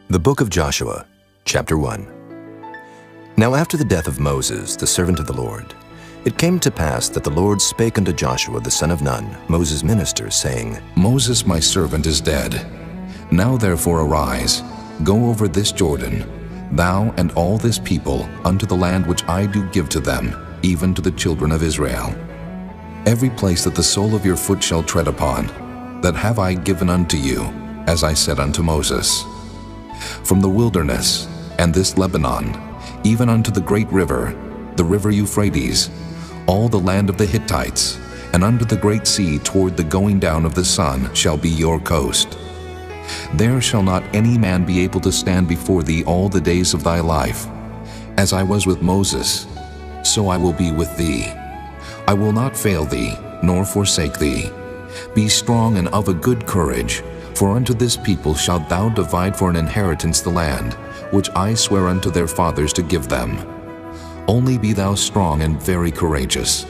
The Book of Joshua, Chapter 1. Now after the death of Moses, the servant of the Lord, it came to pass that the Lord spake unto Joshua the son of Nun, Moses' minister, saying, Moses my servant is dead. Now therefore arise, go over this Jordan, thou and all this people, unto the land which I do give to them, even to the children of Israel. Every place that the sole of your foot shall tread upon, that have I given unto you, as I said unto Moses. From the wilderness, and this Lebanon, even unto the great river, the river Euphrates, all the land of the Hittites, and unto the great sea toward the going down of the sun shall be your coast. There shall not any man be able to stand before thee all the days of thy life. As I was with Moses, so I will be with thee. I will not fail thee, nor forsake thee. Be strong and of a good courage, for unto this people shalt thou divide for an inheritance the land, which I swear unto their fathers to give them. Only be thou strong and very courageous,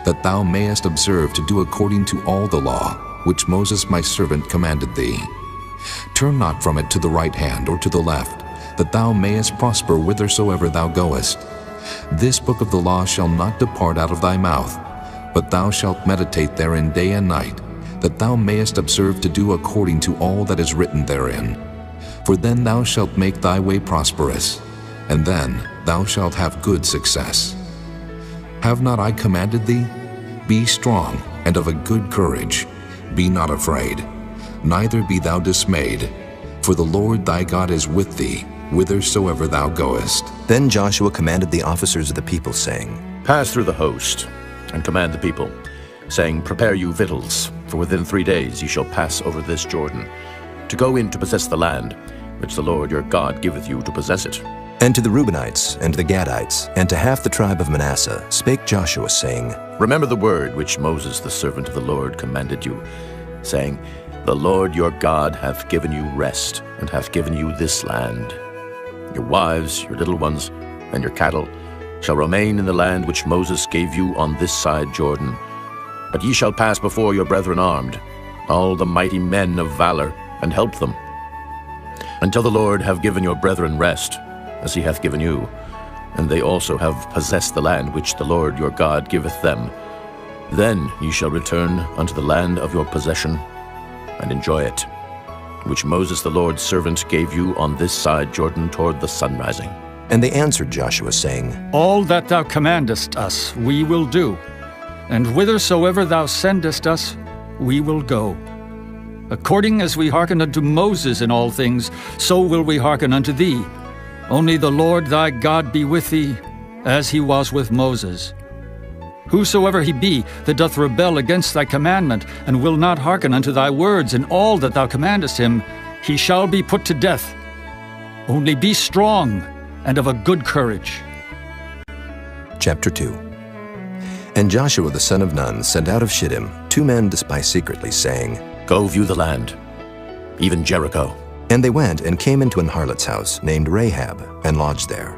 that thou mayest observe to do according to all the law, which Moses my servant commanded thee. Turn not from it to the right hand or to the left, that thou mayest prosper whithersoever thou goest. This book of the law shall not depart out of thy mouth, but thou shalt meditate therein day and night, that thou mayest observe to do according to all that is written therein. For then thou shalt make thy way prosperous, and then thou shalt have good success. Have not I commanded thee? Be strong and of a good courage. Be not afraid, neither be thou dismayed, for the Lord thy God is with thee, whithersoever thou goest. Then Joshua commanded the officers of the people, saying, Pass through the host, and command the people, saying, Prepare you victuals, for within 3 days ye shall pass over this Jordan, to go in to possess the land, which the Lord your God giveth you to possess it. And to the Reubenites, and to the Gadites, and to half the tribe of Manasseh spake Joshua, saying, Remember the word which Moses the servant of the Lord commanded you, saying, The Lord your God hath given you rest, and hath given you this land. Your wives, your little ones, and your cattle shall remain in the land which Moses gave you on this side Jordan. But ye shall pass before your brethren armed, all the mighty men of valor, and help them, until the Lord have given your brethren rest, as he hath given you, and they also have possessed the land which the Lord your God giveth them. Then ye shall return unto the land of your possession, and enjoy it, which Moses the Lord's servant gave you on this side Jordan toward the sun rising. And they answered Joshua, saying, All that thou commandest us we will do, and whithersoever thou sendest us we will go. According as we hearken unto Moses in all things, so will we hearken unto thee. Only the Lord thy God be with thee, as he was with Moses. Whosoever he be that doth rebel against thy commandment, and will not hearken unto thy words in all that thou commandest him, he shall be put to death. Only be strong and of a good courage. Chapter 2. And Joshua the son of Nun sent out of Shittim 2 men to spy secretly, saying, Go view the land, even Jericho. And they went and came into an harlot's house named Rahab, and lodged there.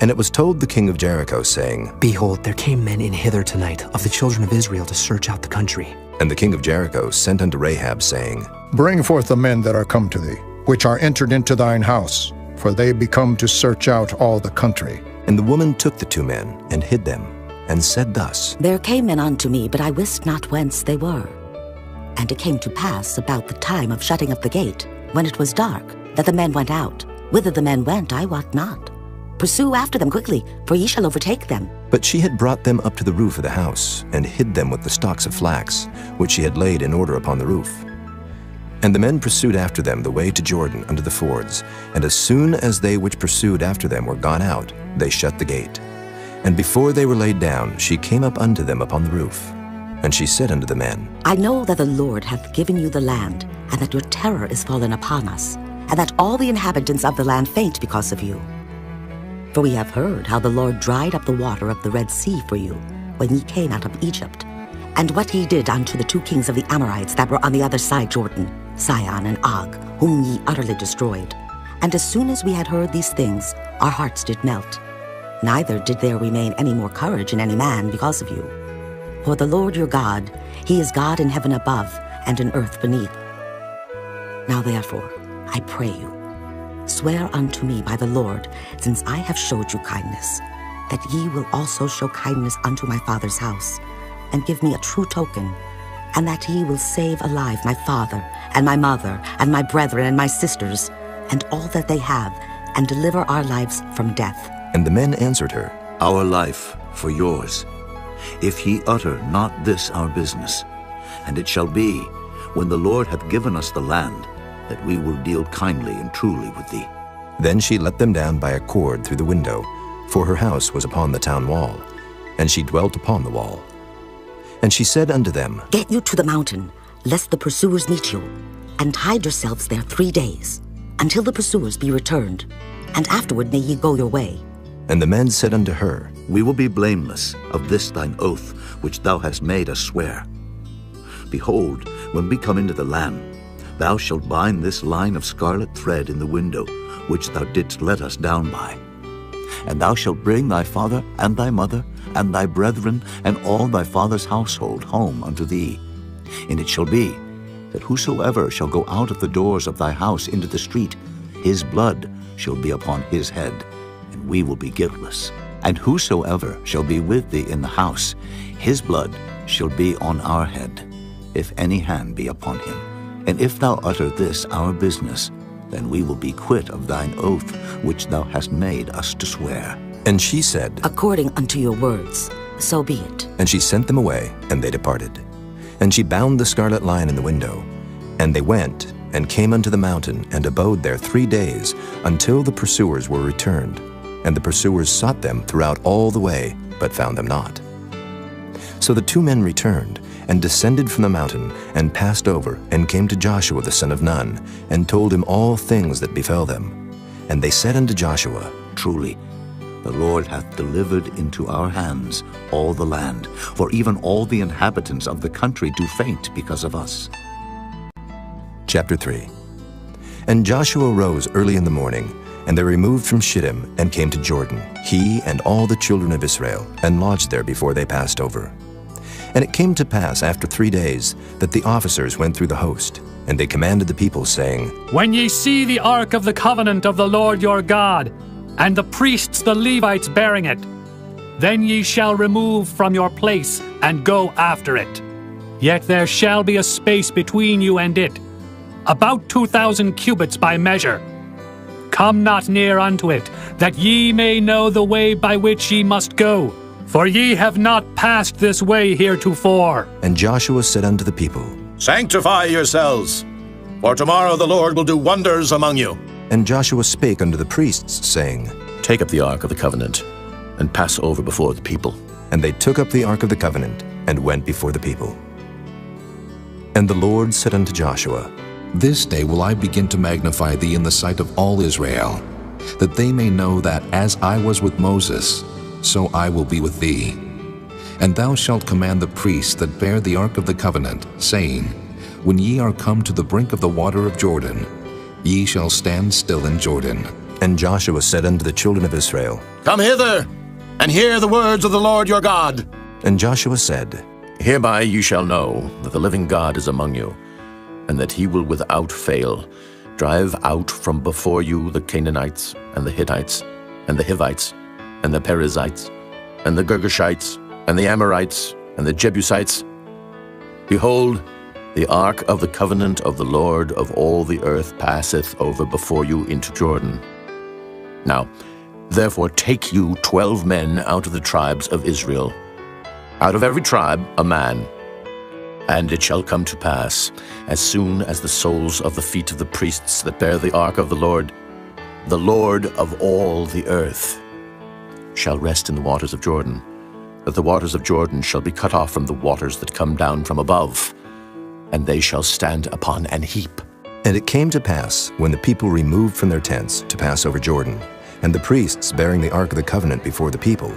And it was told the king of Jericho, saying, Behold, there came men in hither tonight of the children of Israel to search out the country. And the king of Jericho sent unto Rahab, saying, Bring forth the men that are come to thee, which are entered into thine house, for they be come to search out all the country. And the woman took the 2 men, and hid them, and said thus, There came men unto me, but I wist not whence they were. And it came to pass about the time of shutting of the gate, when it was dark, that the men went out. Whither the men went, I wot not. Pursue after them quickly, for ye shall overtake them. But she had brought them up to the roof of the house, and hid them with the stalks of flax, which she had laid in order upon the roof. And the men pursued after them the way to Jordan unto the fords, and as soon as they which pursued after them were gone out, they shut the gate. And before they were laid down, she came up unto them upon the roof. And she said unto the men, I know that the Lord hath given you the land, and that your terror is fallen upon us, and that all the inhabitants of the land faint because of you. For we have heard how the Lord dried up the water of the Red Sea for you, when ye came out of Egypt, and what he did unto the 2 kings of the Amorites that were on the other side Jordan, Sihon and Og, whom ye utterly destroyed. And as soon as we had heard these things, our hearts did melt. Neither did there remain any more courage in any man because of you. For the Lord your God, he is God in heaven above and in earth beneath. Now therefore, I pray you, swear unto me by the Lord, since I have showed you kindness, that ye will also show kindness unto my father's house, and give me a true token, and that ye will save alive my father, and my mother, and my brethren, and my sisters, and all that they have, and deliver our lives from death. And the men answered her, Our life for yours, if ye utter not this our business. And it shall be, when the Lord hath given us the land, that we will deal kindly and truly with thee. Then she let them down by a cord through the window, for her house was upon the town wall, and she dwelt upon the wall. And she said unto them, Get you to the mountain, lest the pursuers meet you, and hide yourselves there 3 days, until the pursuers be returned, and afterward may ye go your way. And the men said unto her, We will be blameless of this thine oath, which thou hast made us swear. Behold, when we come into the land, thou shalt bind this line of scarlet thread in the window, which thou didst let us down by. And thou shalt bring thy father and thy mother and thy brethren and all thy father's household home unto thee. And it shall be, that whosoever shall go out of the doors of thy house into the street, his blood shall be upon his head, and we will be guiltless. And whosoever shall be with thee in the house, his blood shall be on our head, if any hand be upon him. And if thou utter this our business, then we will be quit of thine oath which thou hast made us to swear. And she said, According unto your words, so be it. And she sent them away, and they departed. And she bound the scarlet line in the window. And they went, and came unto the mountain, and abode there 3 days, until the pursuers were returned. And the pursuers sought them throughout all the way, but found them not. So the 2 men returned, and descended from the mountain, and passed over, and came to Joshua the son of Nun, and told him all things that befell them. And they said unto Joshua, Truly, the Lord hath delivered into our hands all the land, for even all the inhabitants of the country do faint because of us. Chapter 3. And Joshua rose early in the morning, and they removed from Shittim, and came to Jordan, he and all the children of Israel, and lodged there before they passed over. And it came to pass after 3 days that the officers went through the host, and they commanded the people, saying, When ye see the ark of the covenant of the Lord your God, and the priests the Levites bearing it, then ye shall remove from your place, and go after it. Yet there shall be a space between you and it, about 2,000 cubits by measure. Come not near unto it, that ye may know the way by which ye must go. For ye have not passed this way heretofore. And Joshua said unto the people, Sanctify yourselves, for tomorrow the Lord will do wonders among you. And Joshua spake unto the priests, saying, Take up the ark of the covenant, and pass over before the people. And they took up the ark of the covenant, and went before the people. And the Lord said unto Joshua, This day will I begin to magnify thee in the sight of all Israel, that they may know that as I was with Moses, so I will be with thee. And thou shalt command the priests that bear the ark of the covenant, saying, When ye are come to the brink of the water of Jordan, ye shall stand still in Jordan. And Joshua said unto the children of Israel, Come hither, and hear the words of the Lord your God. And Joshua said, Hereby you shall know that the living God is among you, and that he will without fail drive out from before you the Canaanites, and the Hittites, and the Hivites, and the Perizzites, and the Girgashites, and the Amorites, and the Jebusites. Behold, the ark of the covenant of the Lord of all the earth passeth over before you into Jordan. Now, therefore take you 12 men out of the tribes of Israel, out of every tribe a man. And it shall come to pass, as soon as the soles of the feet of the priests that bear the ark of the Lord of all the earth, shall rest in the waters of Jordan, that the waters of Jordan shall be cut off from the waters that come down from above, and they shall stand upon an heap. And it came to pass, when the people removed from their tents to pass over Jordan, and the priests bearing the ark of the covenant before the people,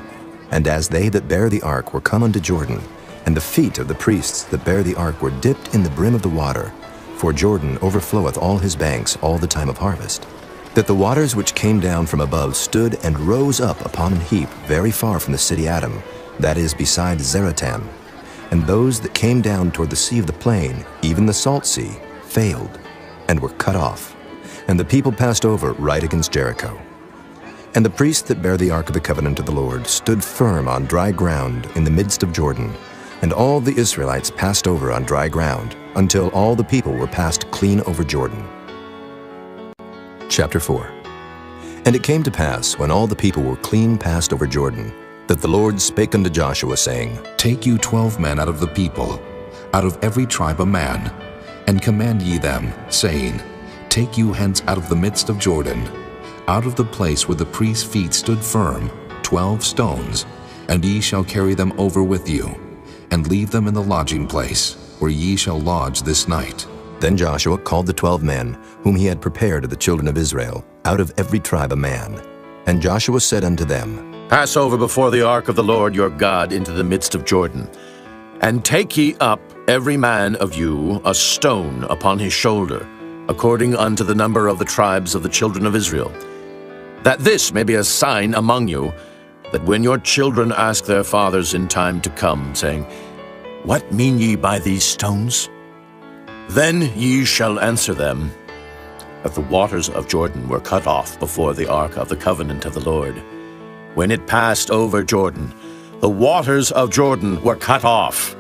and as they that bear the ark were come unto Jordan, and the feet of the priests that bear the ark were dipped in the brim of the water, for Jordan overfloweth all his banks all the time of harvest, that the waters which came down from above stood and rose up upon an heap very far from the city Adam, that is beside Zaratan. And those that came down toward the sea of the plain, even the salt sea, failed, and were cut off. And the people passed over right against Jericho. And the priests that bare the ark of the covenant of the Lord stood firm on dry ground in the midst of Jordan, and all the Israelites passed over on dry ground, until all the people were passed clean over Jordan. Chapter 4. And it came to pass, when all the people were clean passed over Jordan, that the Lord spake unto Joshua, saying, Take you 12 men out of the people, out of every tribe a man, and command ye them, saying, Take you hence out of the midst of Jordan, out of the place where the priest's feet stood firm, 12 stones, and ye shall carry them over with you, and leave them in the lodging place, where ye shall lodge this night. Then Joshua called the 12 men, whom he had prepared of the children of Israel, out of every tribe a man. And Joshua said unto them, Pass over before the ark of the Lord your God into the midst of Jordan, and take ye up every man of you a stone upon his shoulder, according unto the number of the tribes of the children of Israel, that this may be a sign among you, that when your children ask their fathers in time to come, saying, What mean ye by these stones? Then ye shall answer them, that the waters of Jordan were cut off before the ark of the covenant of the Lord. When it passed over Jordan, the waters of Jordan were cut off.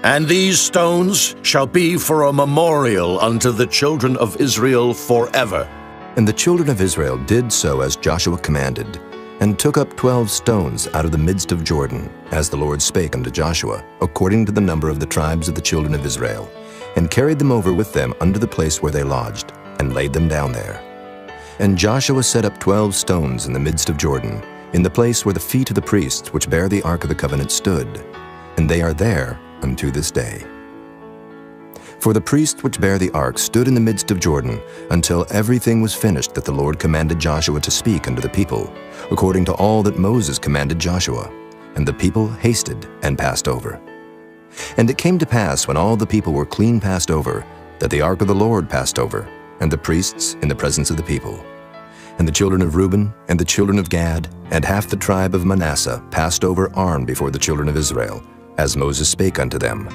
And these stones shall be for a memorial unto the children of Israel forever. And the children of Israel did so as Joshua commanded, and took up 12 stones out of the midst of Jordan, as the Lord spake unto Joshua, according to the number of the tribes of the children of Israel, and carried them over with them unto the place where they lodged, and laid them down there. And Joshua set up 12 stones in the midst of Jordan, in the place where the feet of the priests which bear the ark of the covenant stood, and they are there unto this day. For the priests which bear the ark stood in the midst of Jordan, until everything was finished that the Lord commanded Joshua to speak unto the people, according to all that Moses commanded Joshua. And the people hasted and passed over. And it came to pass, when all the people were clean passed over, that the ark of the Lord passed over, and the priests in the presence of the people. And the children of Reuben, and the children of Gad, and half the tribe of Manasseh passed over armed before the children of Israel, as Moses spake unto them.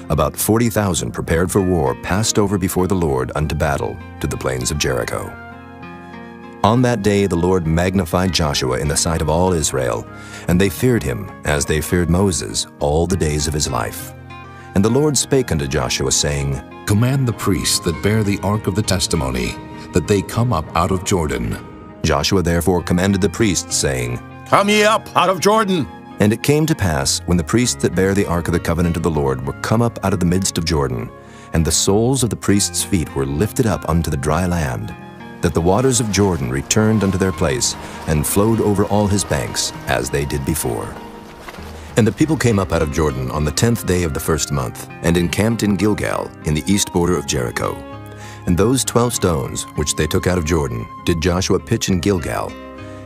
About 40,000 prepared for war passed over before the Lord unto battle to the plains of Jericho. On that day the Lord magnified Joshua in the sight of all Israel, and they feared him as they feared Moses all the days of his life. And the Lord spake unto Joshua, saying, Command the priests that bear the ark of the testimony, that they come up out of Jordan. Joshua therefore commanded the priests, saying, Come ye up out of Jordan. And it came to pass, when the priests that bear the ark of the covenant of the Lord were come up out of the midst of Jordan, and the soles of the priests' feet were lifted up unto the dry land, that the waters of Jordan returned unto their place, and flowed over all his banks, as they did before. And the people came up out of Jordan on the 10th day of the first month, and encamped in Gilgal, in the east border of Jericho. And those 12 stones, which they took out of Jordan, did Joshua pitch in Gilgal.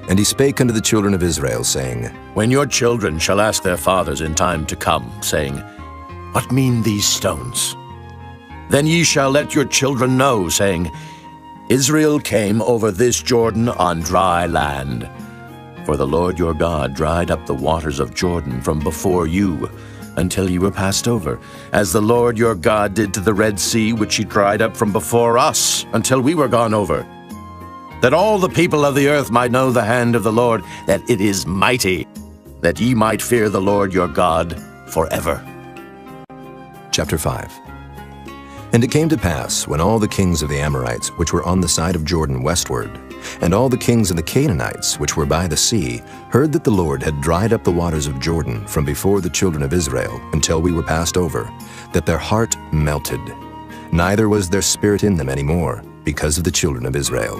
And he spake unto the children of Israel, saying, When your children shall ask their fathers in time to come, saying, What mean these stones? Then ye shall let your children know, saying, Israel came over this Jordan on dry land. For the Lord your God dried up the waters of Jordan from before you, until ye were passed over, as the Lord your God did to the Red Sea, which he dried up from before us, until we were gone over. That all the people of the earth might know the hand of the Lord, that it is mighty, that ye might fear the Lord your God forever. Chapter 5. And it came to pass, when all the kings of the Amorites, which were on the side of Jordan westward, and all the kings of the Canaanites, which were by the sea, heard that the Lord had dried up the waters of Jordan from before the children of Israel, until we were passed over, that their heart melted. Neither was there spirit in them any more, because of the children of Israel.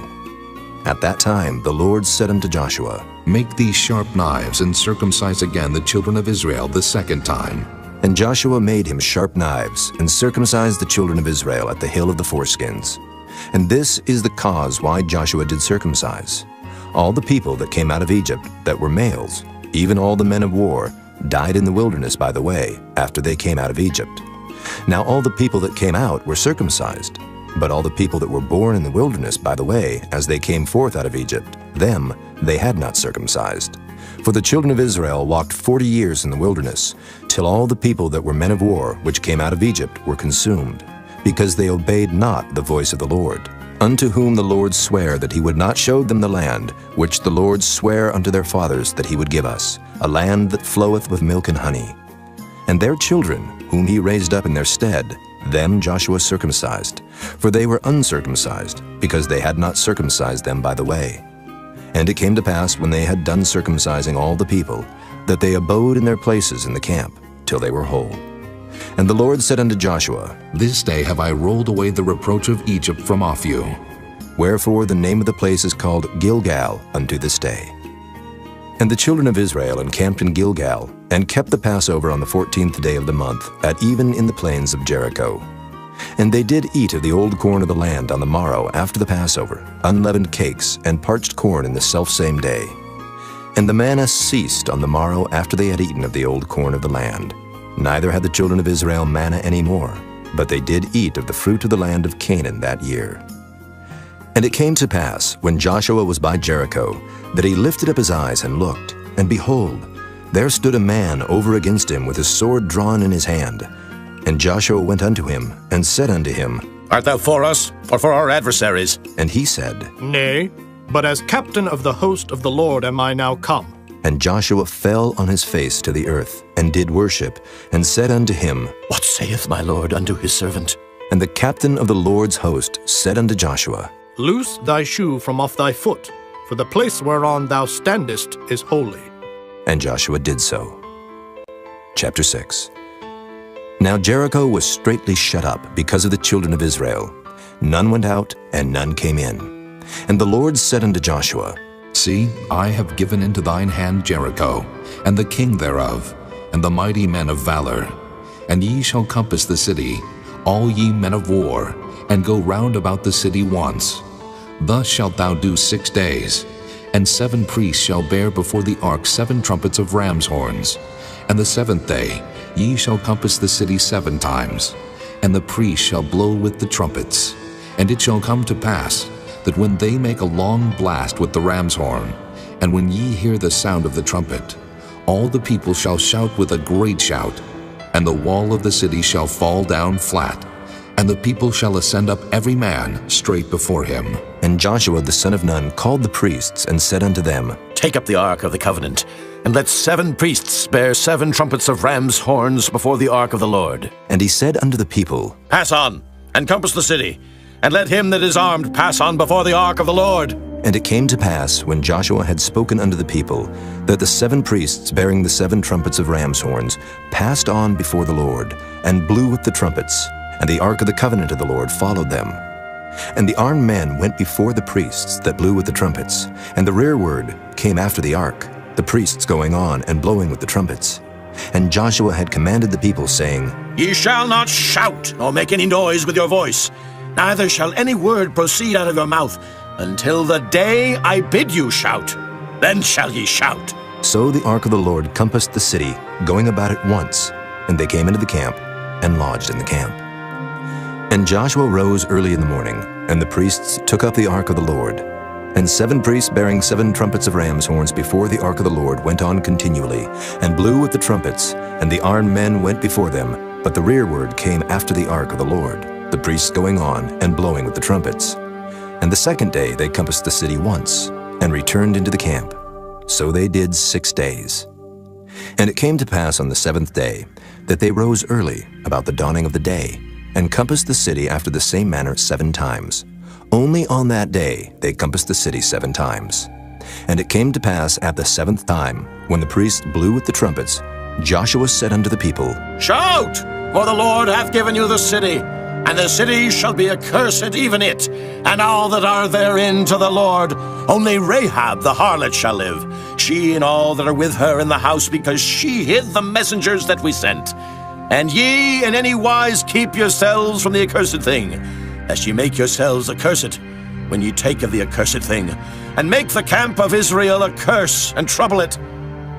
At that time the Lord said unto Joshua, Make these sharp knives, and circumcise again the children of Israel the second time. And Joshua made him sharp knives, and circumcised the children of Israel at the hill of the foreskins. And this is the cause why Joshua did circumcise. All the people that came out of Egypt that were males, even all the men of war, died in the wilderness by the way, after they came out of Egypt. Now all the people that came out were circumcised, but all the people that were born in the wilderness by the way, as they came forth out of Egypt, them they had not circumcised. For the children of Israel walked 40 years in the wilderness, till all the people that were men of war, which came out of Egypt, were consumed, because they obeyed not the voice of the Lord, unto whom the Lord sware that he would not show them the land, which the Lord sware unto their fathers that he would give us, a land that floweth with milk and honey. And their children, whom he raised up in their stead, them Joshua circumcised, for they were uncircumcised, because they had not circumcised them by the way. And it came to pass, when they had done circumcising all the people, that they abode in their places in the camp, till they were whole. And the Lord said unto Joshua, This day have I rolled away the reproach of Egypt from off you. Wherefore the name of the place is called Gilgal unto this day. And the children of Israel encamped in Gilgal, and kept the Passover on the 14th day of the month, at even in the plains of Jericho. And they did eat of the old corn of the land on the morrow after the Passover, unleavened cakes, and parched corn in the selfsame day. And the manna ceased on the morrow after they had eaten of the old corn of the land. Neither had the children of Israel manna any more, but they did eat of the fruit of the land of Canaan that year. And it came to pass, when Joshua was by Jericho, that he lifted up his eyes and looked, and behold, there stood a man over against him with his sword drawn in his hand. And Joshua went unto him, and said unto him, Art thou for us, or for our adversaries? And he said, Nay, but as captain of the host of the Lord am I now come. And Joshua fell on his face to the earth, and did worship, and said unto him, What saith my Lord unto his servant? And the captain of the Lord's host said unto Joshua, Loose thy shoe from off thy foot, for the place whereon thou standest is holy. And Joshua did so. Chapter 6. Now Jericho was straitly shut up because of the children of Israel. None went out, and none came in. And the Lord said unto Joshua, See, I have given into thine hand Jericho, and the king thereof, and the mighty men of valor. And ye shall compass the city, all ye men of war, and go round about the city once. Thus shalt thou do 6 days. And 7 priests shall bear before the ark 7 trumpets of ram's horns. And the 7th day ye shall compass the city 7 times. And the priests shall blow with the trumpets. And it shall come to pass, that when they make a long blast with the ram's horn, and when ye hear the sound of the trumpet, all the people shall shout with a great shout, and the wall of the city shall fall down flat, and the people shall ascend up every man straight before him. And Joshua the son of Nun called the priests, and said unto them, Take up the ark of the covenant, and let 7 priests bear 7 trumpets of ram's horns before the ark of the Lord. And he said unto the people, Pass on, and compass the city, and let him that is armed pass on before the ark of the Lord. And it came to pass, when Joshua had spoken unto the people, that the 7 priests bearing the 7 trumpets of ram's horns passed on before the Lord, and blew with the trumpets, and the ark of the covenant of the Lord followed them. And the armed men went before the priests that blew with the trumpets, and the rearward came after the ark, the priests going on and blowing with the trumpets. And Joshua had commanded the people, saying, Ye shall not shout, nor make any noise with your voice, neither shall any word proceed out of your mouth, until the day I bid you shout. Then shall ye shout. So the ark of the Lord compassed the city, going about it once, and they came into the camp, and lodged in the camp. And Joshua rose early in the morning, and the priests took up the ark of the Lord. And 7 priests bearing 7 trumpets of ram's horns before the ark of the Lord went on continually, and blew with the trumpets, and the armed men went before them, but the rearward came after the ark of the Lord, the priests going on and blowing with the trumpets. And the 2nd day they compassed the city once, and returned into the camp. So they did 6 days. And it came to pass on the 7th day, that they rose early, about the dawning of the day, and compassed the city after the same manner 7 times. Only on that day they compassed the city 7 times. And it came to pass at the 7th time, when the priests blew with the trumpets, Joshua said unto the people, Shout, for the Lord hath given you the city, and the city shall be accursed, even it, and all that are therein to the Lord. Only Rahab the harlot shall live, she and all that are with her in the house, because she hid the messengers that we sent. And ye in any wise keep yourselves from the accursed thing, lest ye make yourselves accursed, when ye take of the accursed thing, and make the camp of Israel a curse, and trouble it.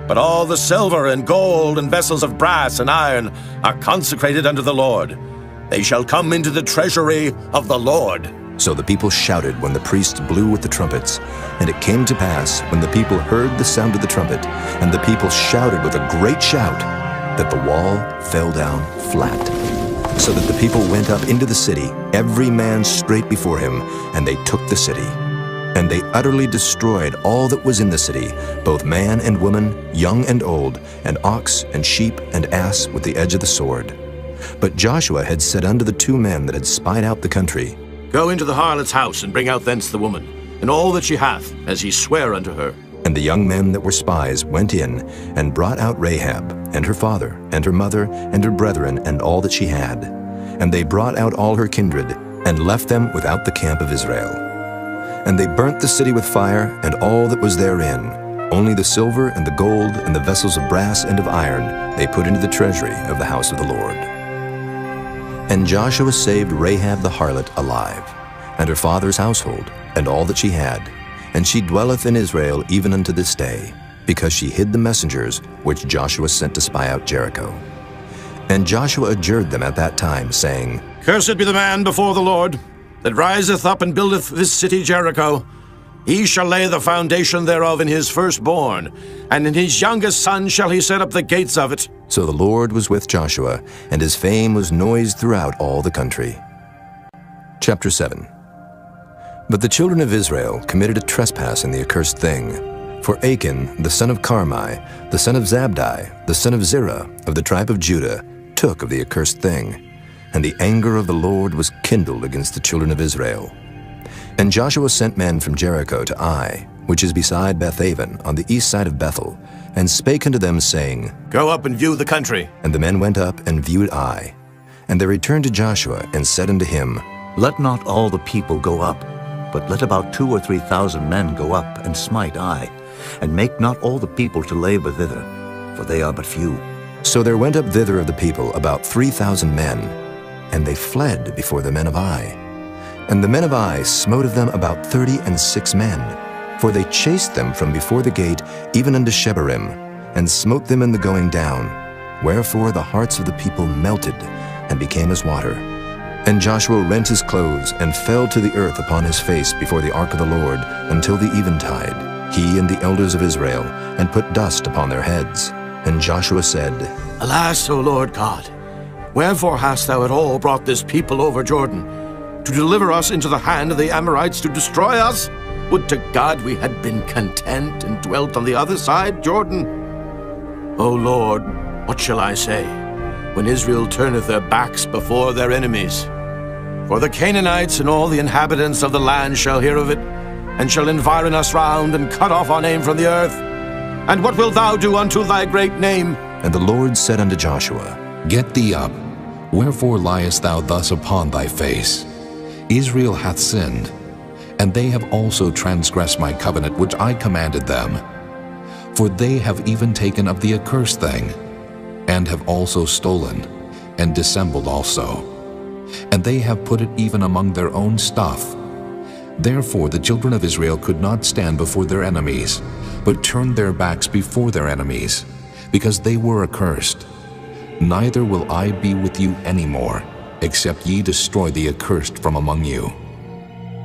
But all the silver and gold and vessels of brass and iron are consecrated unto the Lord. They shall come into the treasury of the Lord. So the people shouted when the priests blew with the trumpets. And it came to pass, when the people heard the sound of the trumpet, and the people shouted with a great shout, that the wall fell down flat. So that the people went up into the city, every man straight before him, and they took the city. And they utterly destroyed all that was in the city, both man and woman, young and old, and ox and sheep and ass with the edge of the sword. But Joshua had said unto the two men that had spied out the country, Go into the harlot's house, and bring out thence the woman, and all that she hath, as ye swear unto her. And the young men that were spies went in, and brought out Rahab, and her father, and her mother, and her brethren, and all that she had. And they brought out all her kindred, and left them without the camp of Israel. And they burnt the city with fire, and all that was therein. Only the silver, and the gold, and the vessels of brass and of iron, they put into the treasury of the house of the Lord. And Joshua saved Rahab the harlot alive, and her father's household, and all that she had. And she dwelleth in Israel even unto this day, because she hid the messengers which Joshua sent to spy out Jericho. And Joshua adjured them at that time, saying, Cursed be the man before the Lord, that riseth up and buildeth this city Jericho. He shall lay the foundation thereof in his firstborn, and in his youngest son shall he set up the gates of it. So the Lord was with Joshua, and his fame was noised throughout all the country. Chapter 7. But the children of Israel committed a trespass in the accursed thing. For Achan, the son of Carmi, the son of Zabdi, the son of Zerah, of the tribe of Judah, took of the accursed thing. And the anger of the Lord was kindled against the children of Israel. And Joshua sent men from Jericho to Ai, which is beside Bethaven, on the east side of Bethel, and spake unto them, saying, Go up and view the country. And the men went up and viewed Ai. And they returned to Joshua, and said unto him, Let not all the people go up, but let about 2,000 or 3,000 men go up and smite Ai, and make not all the people to labor thither, for they are but few. So there went up thither of the people about 3,000 men, and they fled before the men of Ai. And the men of Ai smote of them about 36 men, for they chased them from before the gate even unto Shebarim, and smote them in the going down. Wherefore the hearts of the people melted, and became as water. And Joshua rent his clothes, and fell to the earth upon his face before the ark of the Lord, until the eventide, he and the elders of Israel, and put dust upon their heads. And Joshua said, Alas, O Lord God, wherefore hast thou at all brought this people over Jordan, to deliver us into the hand of the Amorites to destroy us? Would to God we had been content and dwelt on the other side Jordan. O Lord, what shall I say, when Israel turneth their backs before their enemies? For the Canaanites and all the inhabitants of the land shall hear of it, and shall environ us round, and cut off our name from the earth. And what wilt thou do unto thy great name? And the Lord said unto Joshua, Get thee up. Wherefore liest thou thus upon thy face? Israel hath sinned, and they have also transgressed my covenant which I commanded them. For they have even taken up the accursed thing, and have also stolen, and dissembled also. And they have put it even among their own stuff. Therefore the children of Israel could not stand before their enemies, but turned their backs before their enemies, because they were accursed. Neither will I be with you any more, except ye destroy the accursed from among you.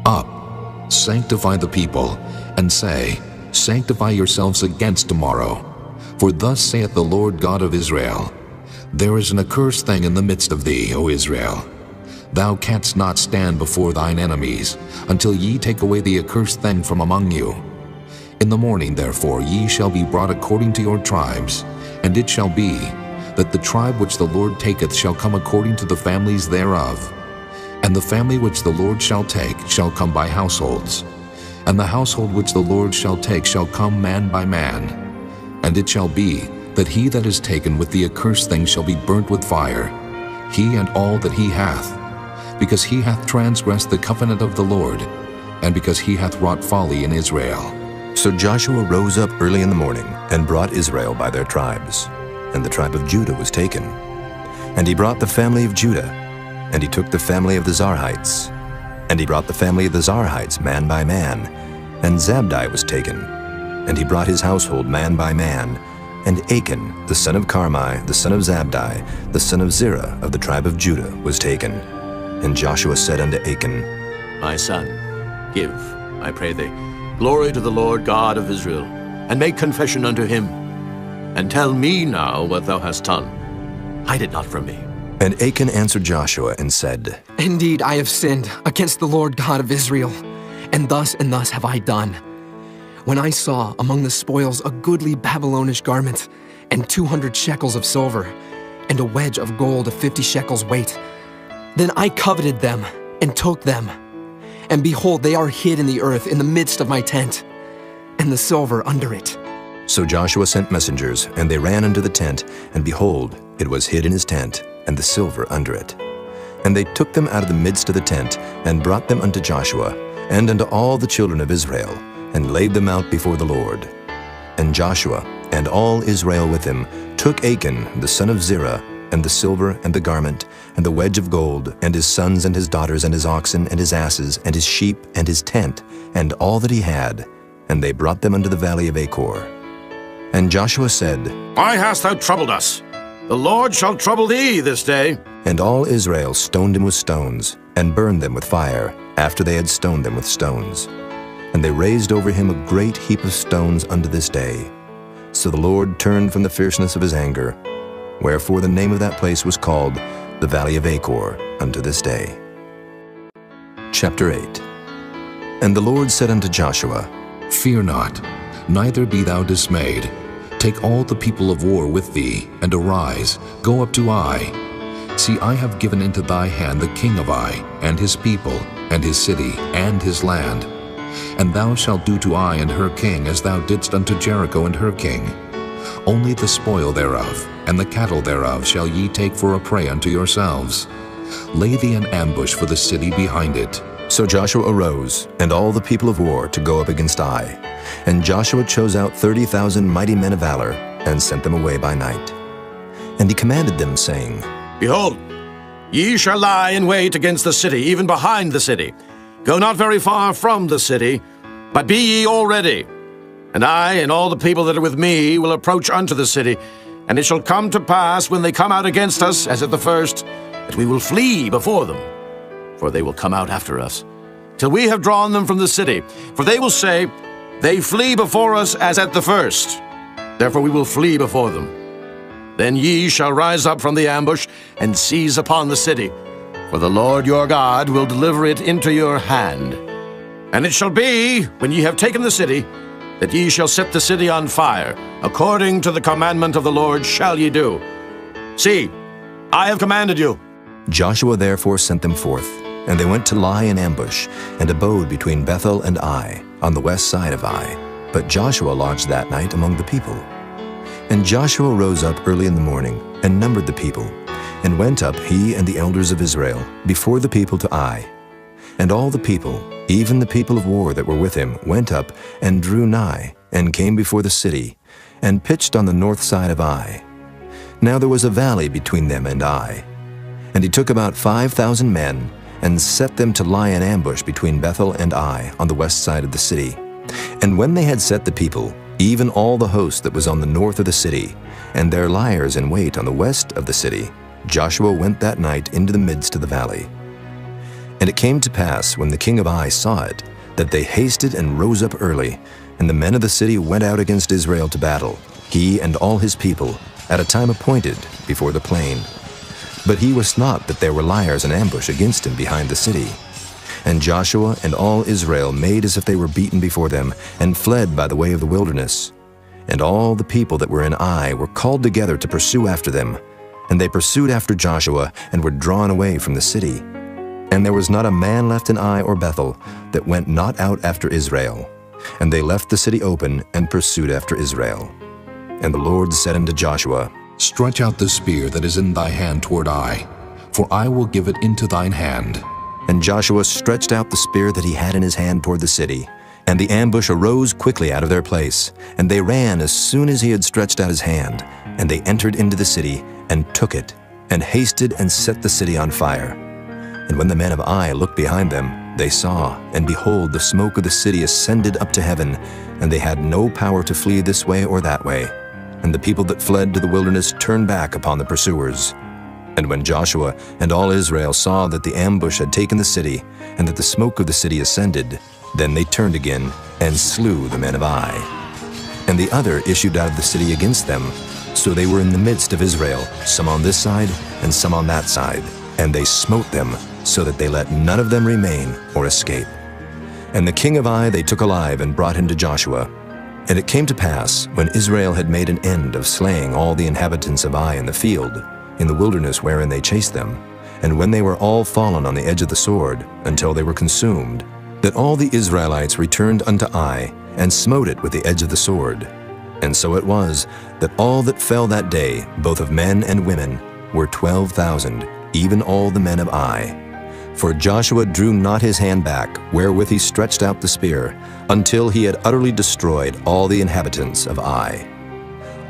Up, sanctify the people, and say, Sanctify yourselves against tomorrow. For thus saith the Lord God of Israel, There is an accursed thing in the midst of thee, O Israel. Thou canst not stand before thine enemies, until ye take away the accursed thing from among you. In the morning, therefore, ye shall be brought according to your tribes, and it shall be, that the tribe which the Lord taketh shall come according to the families thereof. And the family which the Lord shall take shall come by households. And the household which the Lord shall take shall come man by man. And it shall be, that he that is taken with the accursed thing shall be burnt with fire, he and all that he hath, because he hath transgressed the covenant of the Lord, and because he hath wrought folly in Israel. So Joshua rose up early in the morning, and brought Israel by their tribes. And the tribe of Judah was taken. And he brought the family of Judah, and he took the family of the Zarhites. And he brought the family of the Zarhites man by man, and Zabdi was taken. And he brought his household man by man, and Achan, the son of Carmi, the son of Zabdi, the son of Zerah, of the tribe of Judah, was taken. And Joshua said unto Achan, My son, give, I pray thee, glory to the Lord God of Israel, and make confession unto him. And tell me now what thou hast done. Hide it not from me. And Achan answered Joshua and said, Indeed, I have sinned against the Lord God of Israel, and thus have I done. When I saw among the spoils a goodly Babylonish garment, and 200 shekels of silver, and a wedge of gold of 50 shekels weight, then I coveted them and took them. And behold, they are hid in the earth in the midst of my tent, and the silver under it. So Joshua sent messengers, and they ran unto the tent, and behold, it was hid in his tent, and the silver under it. And they took them out of the midst of the tent, and brought them unto Joshua, and unto all the children of Israel, and laid them out before the Lord. And Joshua, and all Israel with him, took Achan the son of Zerah, and the silver, and the garment, and the wedge of gold, and his sons, and his daughters, and his oxen, and his asses, and his sheep, and his tent, and all that he had, and they brought them unto the valley of Achor. And Joshua said, Why hast thou troubled us? The Lord shall trouble thee this day. And all Israel stoned him with stones, and burned them with fire, after they had stoned them with stones. And they raised over him a great heap of stones unto this day. So the Lord turned from the fierceness of his anger, wherefore the name of that place was called the Valley of Achor unto this day. Chapter 8. And the Lord said unto Joshua, Fear not, neither be thou dismayed. Take all the people of war with thee, and arise, go up to Ai. See, I have given into thy hand the king of Ai, and his people, and his city, and his land. And thou shalt do to Ai and her king as thou didst unto Jericho and her king. Only the spoil thereof, and the cattle thereof shall ye take for a prey unto yourselves. Lay thee an ambush for the city behind it. So Joshua arose, and all the people of war, to go up against Ai. And Joshua chose out 30,000 mighty men of valor, and sent them away by night. And he commanded them, saying, Behold, ye shall lie in wait against the city, even behind the city. Go not very far from the city, but be ye all ready. And I and all the people that are with me will approach unto the city. And it shall come to pass, when they come out against us, as at the first, that we will flee before them. For they will come out after us, till we have drawn them from the city. For they will say, They flee before us as at the first. Therefore we will flee before them. Then ye shall rise up from the ambush, and seize upon the city. For the Lord your God will deliver it into your hand. And it shall be, when ye have taken the city, that ye shall set the city on fire. According to the commandment of the Lord shall ye do. See, I have commanded you. Joshua therefore sent them forth, and they went to lie in ambush, and abode between Bethel and Ai, on the west side of Ai. But Joshua lodged that night among the people. And Joshua rose up early in the morning, and numbered the people, and went up, he and the elders of Israel, before the people to Ai. And all the people, even the people of war that were with him, went up, and drew nigh, and came before the city, and pitched on the north side of Ai. Now there was a valley between them and Ai. And he took about 5,000 men, and set them to lie in ambush between Bethel and Ai, on the west side of the city. And when they had set the people, even all the host that was on the north of the city, and their liers in wait on the west of the city, Joshua went that night into the midst of the valley. And it came to pass, when the king of Ai saw it, that they hasted and rose up early, and the men of the city went out against Israel to battle, he and all his people, at a time appointed, before the plain. But he wist not that there were liers in ambush against him behind the city. And Joshua and all Israel made as if they were beaten before them, and fled by the way of the wilderness. And all the people that were in Ai were called together to pursue after them. And they pursued after Joshua, and were drawn away from the city. And there was not a man left in Ai or Bethel that went not out after Israel. And they left the city open, and pursued after Israel. And the Lord said unto Joshua, Stretch out the spear that is in thy hand toward Ai, for I will give it into thine hand. And Joshua stretched out the spear that he had in his hand toward the city. And the ambush arose quickly out of their place. And they ran as soon as he had stretched out his hand. And they entered into the city, and took it, and hasted and set the city on fire. And when the men of Ai looked behind them, they saw, and behold, the smoke of the city ascended up to heaven, and they had no power to flee this way or that way. And the people that fled to the wilderness turned back upon the pursuers. And when Joshua and all Israel saw that the ambush had taken the city, and that the smoke of the city ascended, then they turned again, and slew the men of Ai. And the other issued out of the city against them, So they were in the midst of Israel, some on this side and some on that side. And they smote them, so that they let none of them remain or escape. And the king of Ai they took alive and brought him to Joshua. And it came to pass, when Israel had made an end of slaying all the inhabitants of Ai in the field, in the wilderness wherein they chased them, and when they were all fallen on the edge of the sword, until they were consumed, that all the Israelites returned unto Ai, and smote it with the edge of the sword. And so it was, that all that fell that day, both of men and women, were 12,000, even all the men of Ai. For Joshua drew not his hand back, wherewith he stretched out the spear, until he had utterly destroyed all the inhabitants of Ai.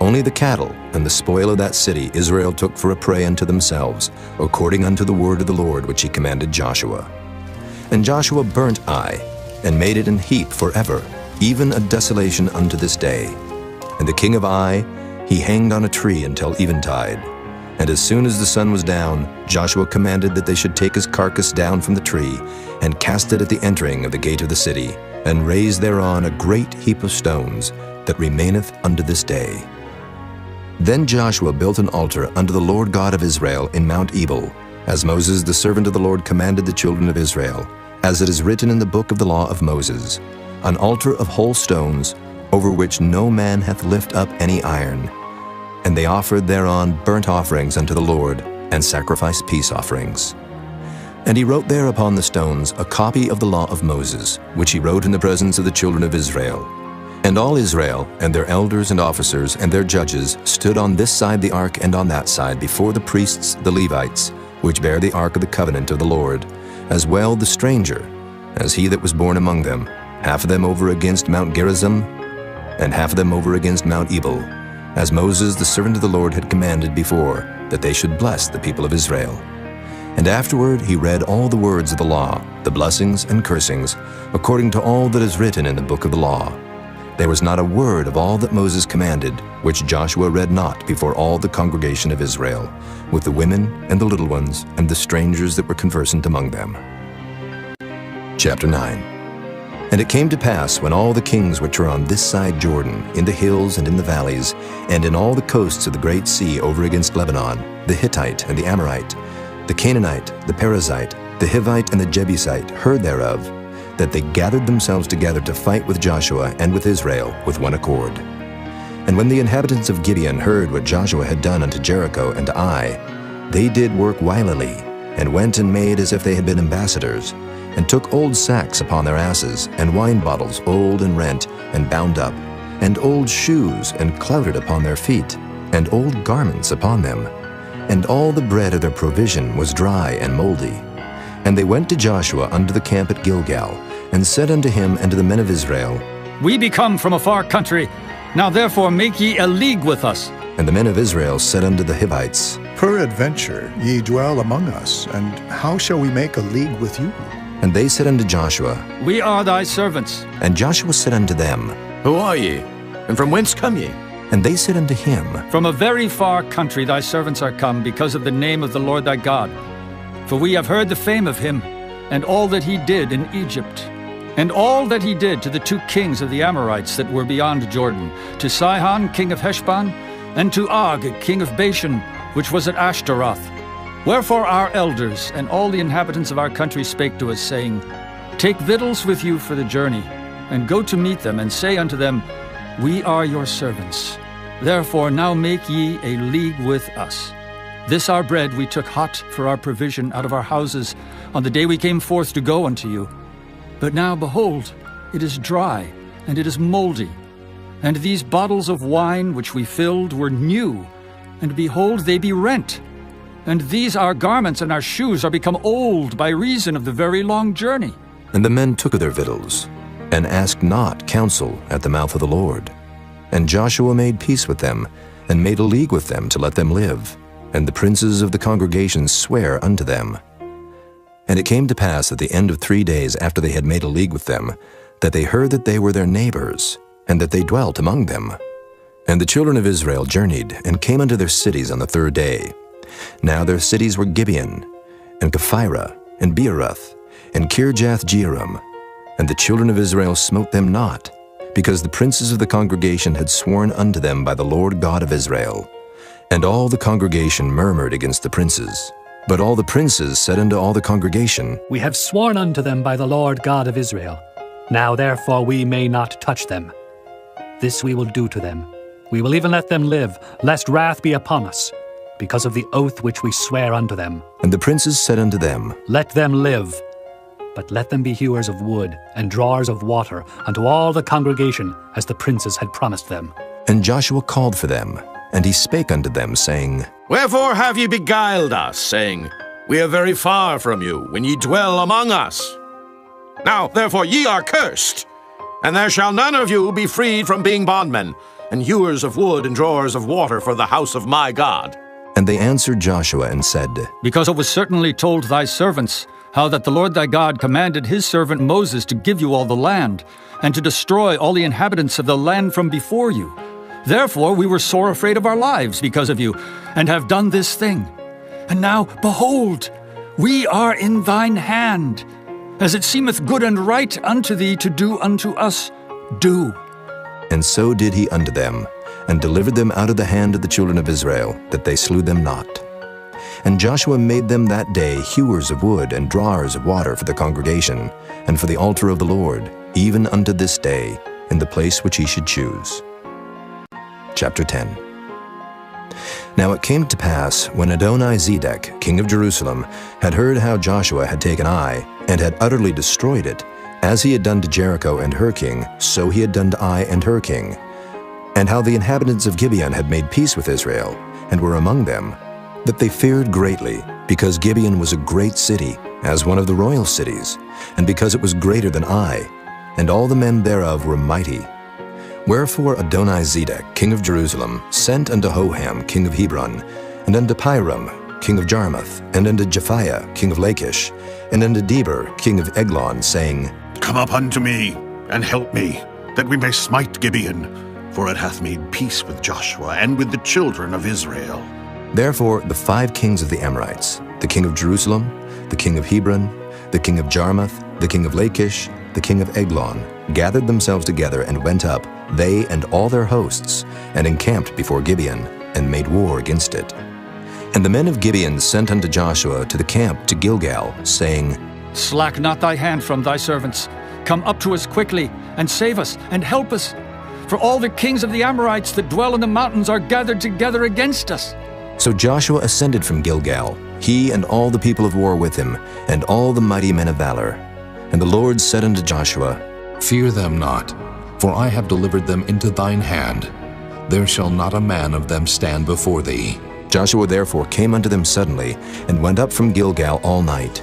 Only the cattle and the spoil of that city Israel took for a prey unto themselves, according unto the word of the Lord which he commanded Joshua. And Joshua burnt Ai, and made it an heap forever, even a desolation unto this day. And the king of Ai he hanged on a tree until eventide. And as soon as the sun was down, Joshua commanded that they should take his carcass down from the tree, and cast it at the entering of the gate of the city, and raise thereon a great heap of stones, that remaineth unto this day. Then Joshua built an altar unto the Lord God of Israel in Mount Ebal, as Moses the servant of the Lord commanded the children of Israel, as it is written in the book of the law of Moses, an altar of whole stones, over which no man hath lift up any iron. And they offered thereon burnt offerings unto the Lord, and sacrificed peace offerings. And he wrote there upon the stones a copy of the law of Moses, which he wrote in the presence of the children of Israel. And all Israel, and their elders and officers, and their judges, stood on this side the ark and on that side before the priests the Levites, which bear the ark of the covenant of the Lord, as well the stranger, as he that was born among them, half of them over against Mount Gerizim, and half of them over against Mount Ebal, as Moses the servant of the Lord had commanded before, that they should bless the people of Israel. And afterward he read all the words of the law, the blessings and cursings, according to all that is written in the book of the law. There was not a word of all that Moses commanded, which Joshua read not before all the congregation of Israel, with the women and the little ones and the strangers that were conversant among them. Chapter 9. And it came to pass, when all the kings which are on this side Jordan, in the hills and in the valleys, and in all the coasts of the great sea over against Lebanon, the Hittite and the Amorite, the Canaanite, the Perizzite, the Hivite and the Jebusite, heard thereof, that they gathered themselves together to fight with Joshua and with Israel with one accord. And when the inhabitants of Gibeon heard what Joshua had done unto Jericho and to Ai, they did work wilily, and went and made as if they had been ambassadors, and took old sacks upon their asses, and wine bottles old and rent, and bound up, and old shoes, and clouted upon their feet, and old garments upon them. And all the bread of their provision was dry and moldy. And they went to Joshua unto the camp at Gilgal, and said unto him and to the men of Israel, We be come from a far country, now therefore make ye a league with us. And the men of Israel said unto the Hivites, Peradventure ye dwell among us, and how shall we make a league with you? And they said unto Joshua, We are thy servants. And Joshua said unto them, Who are ye? And from whence come ye? And they said unto him, From a very far country thy servants are come, because of the name of the Lord thy God. For we have heard the fame of him, and all that he did in Egypt, and all that he did to the two kings of the Amorites that were beyond Jordan, to Sihon king of Heshbon, and to Og king of Bashan, which was at Ashtaroth. Wherefore our elders and all the inhabitants of our country spake to us, saying, Take victuals with you for the journey, and go to meet them, and say unto them, We are your servants. Therefore now make ye a league with us. This our bread we took hot for our provision out of our houses on the day we came forth to go unto you. But now, behold, it is dry, and it is moldy. And these bottles of wine which we filled were new, and behold, they be rent. And these our garments and our shoes are become old by reason of the very long journey. And the men took of their victuals, and asked not counsel at the mouth of the Lord. And Joshua made peace with them, and made a league with them to let them live. And the princes of the congregation sware unto them. And it came to pass at the end of 3 days after they had made a league with them, that they heard that they were their neighbors, and that they dwelt among them. And the children of Israel journeyed, and came unto their cities on the 3rd day. Now their cities were Gibeon, and Kephirah, and Beeroth, and Kirjath-jearim. And the children of Israel smote them not, because the princes of the congregation had sworn unto them by the Lord God of Israel. And all the congregation murmured against the princes. But all the princes said unto all the congregation, We have sworn unto them by the Lord God of Israel. Now therefore we may not touch them. This we will do to them. We will even let them live, lest wrath be upon us, because of the oath which we swear unto them. And the princes said unto them, Let them live, but let them be hewers of wood and drawers of water unto all the congregation, as the princes had promised them. And Joshua called for them, and he spake unto them, saying, Wherefore have ye beguiled us, saying, We are very far from you, when ye dwell among us? Now therefore ye are cursed, and there shall none of you be freed from being bondmen, and hewers of wood and drawers of water for the house of my God. And they answered Joshua and said, Because it was certainly told thy servants, how that the Lord thy God commanded his servant Moses to give you all the land, and to destroy all the inhabitants of the land from before you. Therefore we were sore afraid of our lives because of you, and have done this thing. And now, behold, we are in thine hand. As it seemeth good and right unto thee to do unto us, do. And so did he unto them, and delivered them out of the hand of the children of Israel, that they slew them not. And Joshua made them that day hewers of wood and drawers of water for the congregation, and for the altar of the Lord, even unto this day, in the place which he should choose. Chapter 10. Now it came to pass, when Adoni-Zedek, king of Jerusalem, had heard how Joshua had taken Ai, and had utterly destroyed it, as he had done to Jericho and her king, so he had done to Ai and her king, and how the inhabitants of Gibeon had made peace with Israel, and were among them, that they feared greatly, because Gibeon was a great city, as one of the royal cities, and because it was greater than Ai, and all the men thereof were mighty. Wherefore Adoni-Zedek, king of Jerusalem, sent unto Hoham, king of Hebron, and unto Piram, king of Jarmuth, and unto Japhiah, king of Lachish, and unto Deber, king of Eglon, saying, Come up unto me, and help me, that we may smite Gibeon, for it hath made peace with Joshua and with the children of Israel. Therefore the 5 kings of the Amorites, the king of Jerusalem, the king of Hebron, the king of Jarmuth, the king of Lachish, the king of Eglon, gathered themselves together and went up, they and all their hosts, and encamped before Gibeon, and made war against it. And the men of Gibeon sent unto Joshua to the camp to Gilgal, saying, Slack not thy hand from thy servants. Come up to us quickly, and save us, and help us. For all the kings of the Amorites that dwell in the mountains are gathered together against us. So Joshua ascended from Gilgal, he and all the people of war with him, and all the mighty men of valor. And the Lord said unto Joshua, Fear them not, for I have delivered them into thine hand. There shall not a man of them stand before thee. Joshua therefore came unto them suddenly, and went up from Gilgal all night.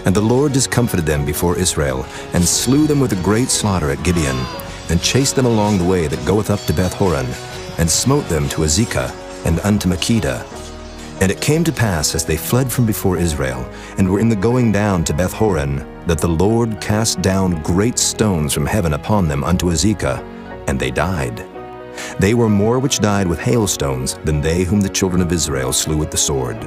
And the Lord discomfited them before Israel, and slew them with a great slaughter at Gibeon, and chased them along the way that goeth up to Beth-horon, and smote them to Azekah, and unto Makkedah. And it came to pass, as they fled from before Israel, and were in the going down to Beth-horon, that the Lord cast down great stones from heaven upon them unto Azekah, and they died. They were more which died with hailstones than they whom the children of Israel slew with the sword.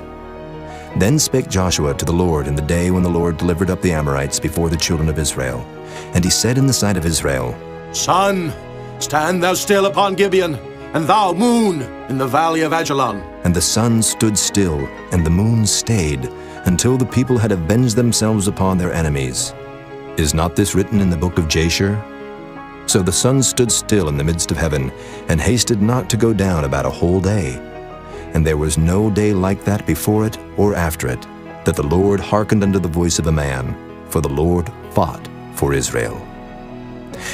Then spake Joshua to the Lord in the day when the Lord delivered up the Amorites before the children of Israel. And he said in the sight of Israel, Sun, stand thou still upon Gibeon, and thou, moon, in the valley of Ajalon. And the sun stood still, and the moon stayed, until the people had avenged themselves upon their enemies. Is not this written in the book of Jasher? So the sun stood still in the midst of heaven, and hasted not to go down about a whole day. And there was no day like that before it or after it, that the Lord hearkened unto the voice of a man, for the Lord fought for Israel.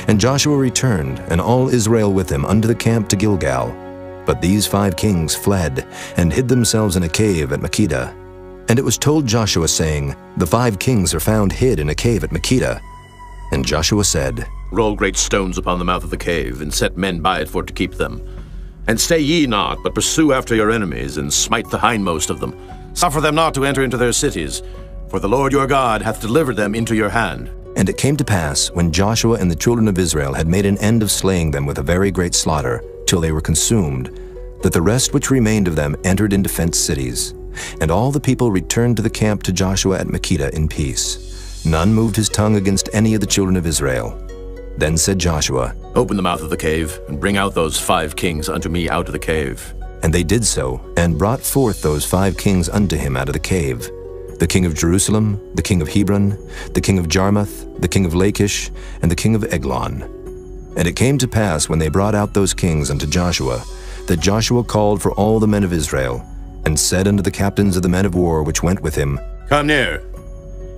And Joshua returned, and all Israel with him, unto the camp to Gilgal. But these 5 kings fled, and hid themselves in a cave at Makkedah. And it was told Joshua, saying, The 5 kings are found hid in a cave at Makkedah. And Joshua said, Roll great stones upon the mouth of the cave, and set men by it for to keep them. And stay ye not, but pursue after your enemies, and smite the hindmost of them. Suffer them not to enter into their cities, for the Lord your God hath delivered them into your hand. And it came to pass, when Joshua and the children of Israel had made an end of slaying them with a very great slaughter, till they were consumed, that the rest which remained of them entered into fenced cities. And all the people returned to the camp to Joshua at Makkedah in peace. None moved his tongue against any of the children of Israel. Then said Joshua, Open the mouth of the cave, and bring out those 5 kings unto me out of the cave. And they did so, and brought forth those 5 kings unto him out of the cave, the king of Jerusalem, the king of Hebron, the king of Jarmuth, the king of Lachish, and the king of Eglon. And it came to pass, when they brought out those kings unto Joshua, that Joshua called for all the men of Israel, and said unto the captains of the men of war which went with him, Come near,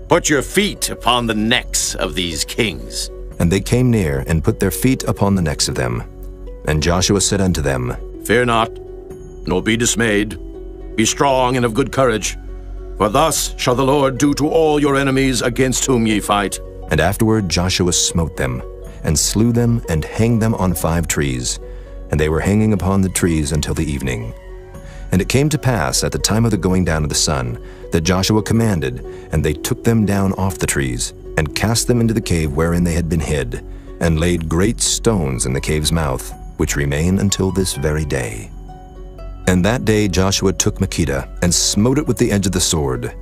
put your feet upon the necks of these kings. And they came near, and put their feet upon the necks of them. And Joshua said unto them, Fear not, nor be dismayed. Be strong and of good courage, for thus shall the Lord do to all your enemies against whom ye fight. And afterward Joshua smote them, and slew them, and hanged them on 5 trees. And they were hanging upon the trees until the evening. And it came to pass at the time of the going down of the sun, that Joshua commanded, and they took them down off the trees, and cast them into the cave wherein they had been hid, and laid great stones in the cave's mouth, which remain until this very day. And that day Joshua took Makkedah, and smote it with the edge of the sword.